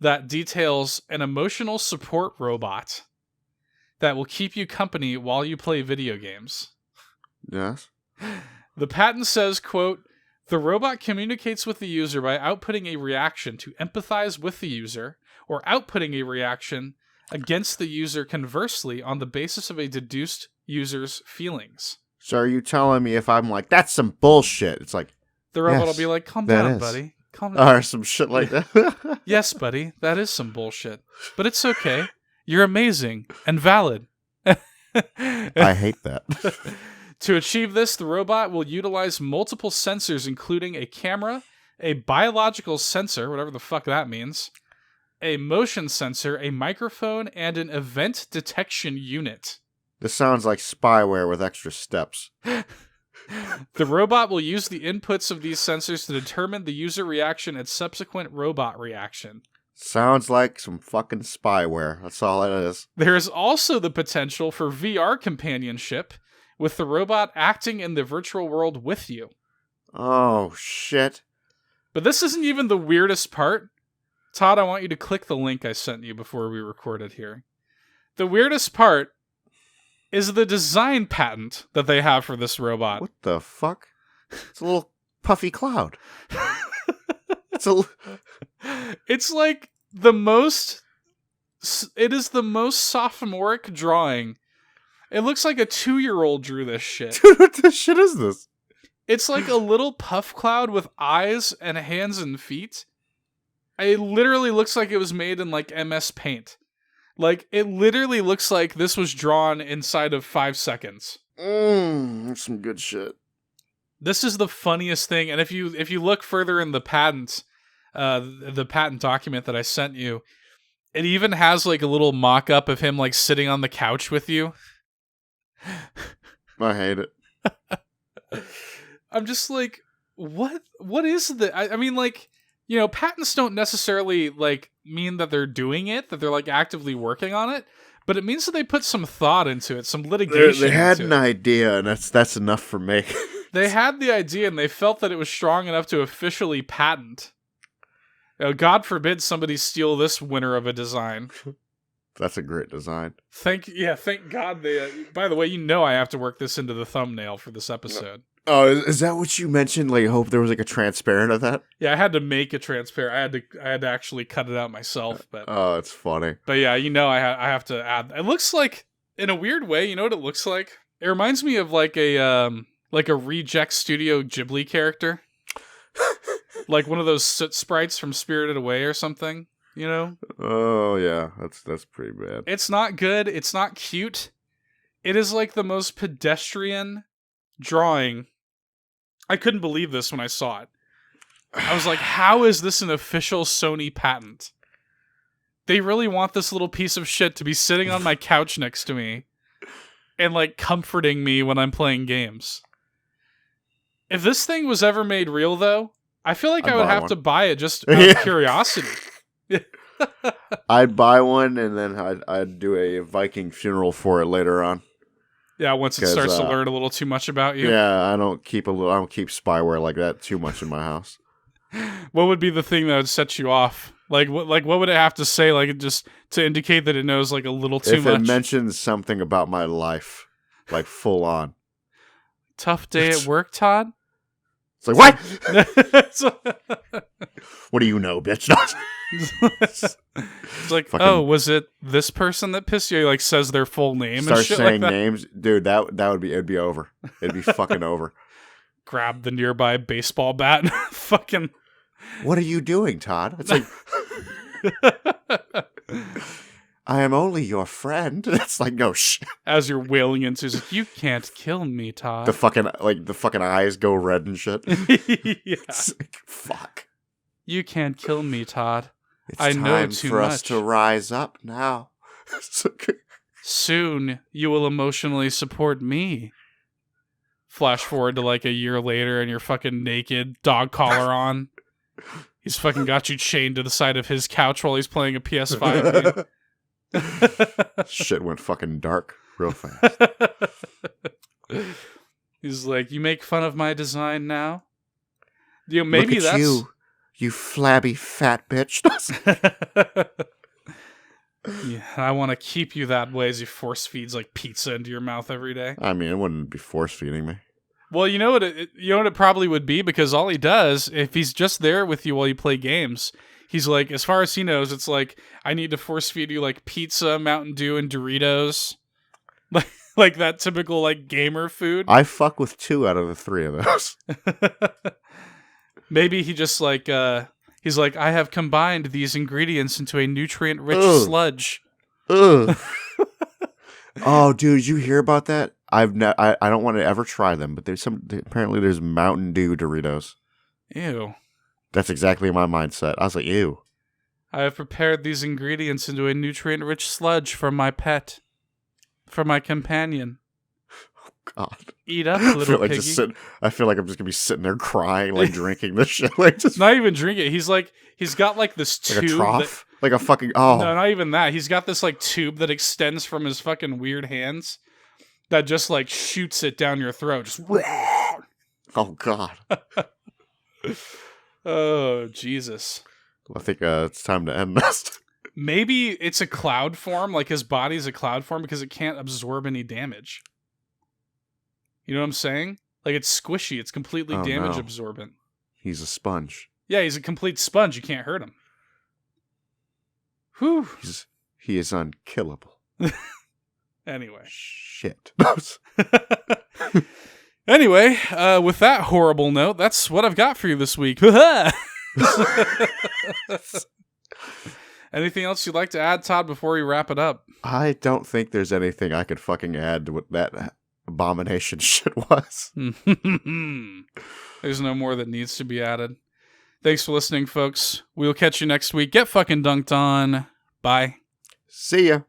Speaker 2: that details an emotional support robot that will keep you company while you play video games.
Speaker 1: Yes.
Speaker 2: The patent says, quote, "The robot communicates with the user by outputting a reaction to empathize with the user or outputting a reaction against the user conversely on the basis of a deduced user's feelings."
Speaker 1: So are you telling me if I'm like, that's some bullshit? It's like,
Speaker 2: the robot will be like, calm down, buddy. Calm down.
Speaker 1: Or some shit like that.
Speaker 2: Yes, buddy. That is some bullshit. But it's okay. You're amazing and valid.
Speaker 1: I hate that.
Speaker 2: To achieve this, the robot will utilize multiple sensors, including a camera, a biological sensor, whatever the fuck that means, a motion sensor, a microphone, and an event detection unit.
Speaker 1: This sounds like spyware with extra steps.
Speaker 2: The robot will use the inputs of these sensors to determine the user reaction and subsequent robot reaction.
Speaker 1: Sounds like some fucking spyware. That's all it is.
Speaker 2: There is also the potential for VR companionship, with the robot acting in the virtual world with you.
Speaker 1: Oh, shit.
Speaker 2: But this isn't even the weirdest part. Todd, I want you to click the link I sent you before we recorded here. The weirdest part is the design patent that they have for this robot.
Speaker 1: What the fuck? It's a little puffy cloud.
Speaker 2: It's like the most... It is the most sophomoric drawing. It looks like a 2-year-old drew this shit.
Speaker 1: Dude, what the shit is this?
Speaker 2: It's like a little puff cloud with eyes and hands and feet. It literally looks like it was made in like MS Paint. Like, it literally looks like this was drawn inside of 5 seconds.
Speaker 1: That's some good shit.
Speaker 2: This is the funniest thing, and if you look further in the patent document that I sent you, it even has like a little mock-up of him like sitting on the couch with you.
Speaker 1: I hate it.
Speaker 2: I'm just like, what is the... I mean, like, patents don't necessarily like mean that they're doing it, that they're like actively working on it, but it means that they put some thought into it, some litigation.
Speaker 1: They had an idea, and that's enough for me.
Speaker 2: They had the idea, and they felt that it was strong enough to officially patent. God forbid somebody steal this winner of a design.
Speaker 1: That's a great design.
Speaker 2: Thank God they... by the way, I have to work this into the thumbnail for this episode.
Speaker 1: Oh, is that what you mentioned? Like, I hope there was like a transparent of that?
Speaker 2: Yeah, I had to make it transparent. I had to actually cut it out myself. But
Speaker 1: oh, it's funny.
Speaker 2: But yeah, I have to add... It looks like, in a weird way, you know what it looks like? It reminds me of like a Reject Studio Ghibli character. Like one of those soot sprites from Spirited Away or something.
Speaker 1: Oh yeah, that's pretty bad.
Speaker 2: It's not good. It's not cute. It is like the most pedestrian drawing. I couldn't believe this when I saw it. I was like, how is this an official Sony patent? They really want this little piece of shit to be sitting on my couch next to me and like comforting me when I'm playing games. If this thing was ever made real though, I feel like I would have to buy it just out of curiosity.
Speaker 1: I'd buy one and then I'd do a Viking funeral for it later on.
Speaker 2: Yeah, once it
Speaker 1: 'Cause,
Speaker 2: starts to learn a little too much about you.
Speaker 1: Yeah, I don't keep spyware like that too much in my house.
Speaker 2: What would be the thing that would set you off? Like what would it have to say, like, just to indicate that it knows like a little too much?
Speaker 1: If it mentions something about my life, like full on.
Speaker 2: Tough day at work, Todd?
Speaker 1: It's like, what? What do you know, bitch?
Speaker 2: It's like, fucking, was it this person that pissed you? He, like, says their full name
Speaker 1: start
Speaker 2: and shit
Speaker 1: saying
Speaker 2: like that.
Speaker 1: names. Dude, it'd be over. It'd be fucking over.
Speaker 2: Grab the nearby baseball bat and fucking...
Speaker 1: What are you doing, Todd? It's like... I am only your friend. It's like, no shit.
Speaker 2: As you're wailing into, it's like, you can't kill me, Todd.
Speaker 1: The fucking eyes go red and shit.
Speaker 2: Yeah.
Speaker 1: It's like, fuck.
Speaker 2: You can't kill me, Todd.
Speaker 1: It's
Speaker 2: I
Speaker 1: time
Speaker 2: know too
Speaker 1: for
Speaker 2: much.
Speaker 1: us to rise up now.
Speaker 2: Soon, you will emotionally support me. Flash forward to like a year later and you're fucking naked, dog collar on. He's fucking got you chained to the side of his couch while he's playing a PS5 game.
Speaker 1: Shit went fucking dark real fast.
Speaker 2: He's like, you make fun of my design now? You know, maybe
Speaker 1: Look at
Speaker 2: that's...
Speaker 1: you flabby fat bitch.
Speaker 2: Yeah, I want to keep you that way as he force feeds like pizza into your mouth every day.
Speaker 1: I mean, it wouldn't be force feeding me.
Speaker 2: Well, you know what it probably would be, because all he does, if he's just there with you while you play games, he's like, as far as he knows, it's like, I need to force feed you like pizza, Mountain Dew, and Doritos. Like that typical like gamer food.
Speaker 1: I fuck with 2 out of the 3 of those.
Speaker 2: Maybe he just like, he's like, I have combined these ingredients into a nutrient-rich sludge.
Speaker 1: Ugh. Oh, dude, you hear about that? I don't want to ever try them, but apparently there's Mountain Dew Doritos.
Speaker 2: Ew.
Speaker 1: That's exactly my mindset. I was like, ew.
Speaker 2: I have prepared these ingredients into a nutrient-rich sludge for my pet. For my companion.
Speaker 1: God.
Speaker 2: Eat up, little piggy.
Speaker 1: I feel like I'm just gonna be sitting there crying, like drinking this shit. Like, just
Speaker 2: not even drink it. He's got like this tube.
Speaker 1: Like a trough? Like a fucking, oh.
Speaker 2: No, not even that. He's got this like tube that extends from his fucking weird hands that just like shoots it down your throat. Just
Speaker 1: oh, God.
Speaker 2: Oh, Jesus.
Speaker 1: I think it's time to end this.
Speaker 2: Maybe it's a cloud form, like his body's a cloud form because it can't absorb any damage. You know what I'm saying? Like, it's squishy. It's completely damage absorbent.
Speaker 1: He's a sponge.
Speaker 2: Yeah, he's a complete sponge. You can't hurt him. Whew.
Speaker 1: He is unkillable.
Speaker 2: Anyway.
Speaker 1: Shit.
Speaker 2: Anyway, with that horrible note, that's what I've got for you this week. Anything else you'd like to add, Todd, before we wrap it up?
Speaker 1: I don't think there's anything I could fucking add to what that abomination shit was.
Speaker 2: There's no more that needs to be added. Thanks for listening, folks. We'll catch you next week. Get fucking dunked on. Bye.
Speaker 1: See ya.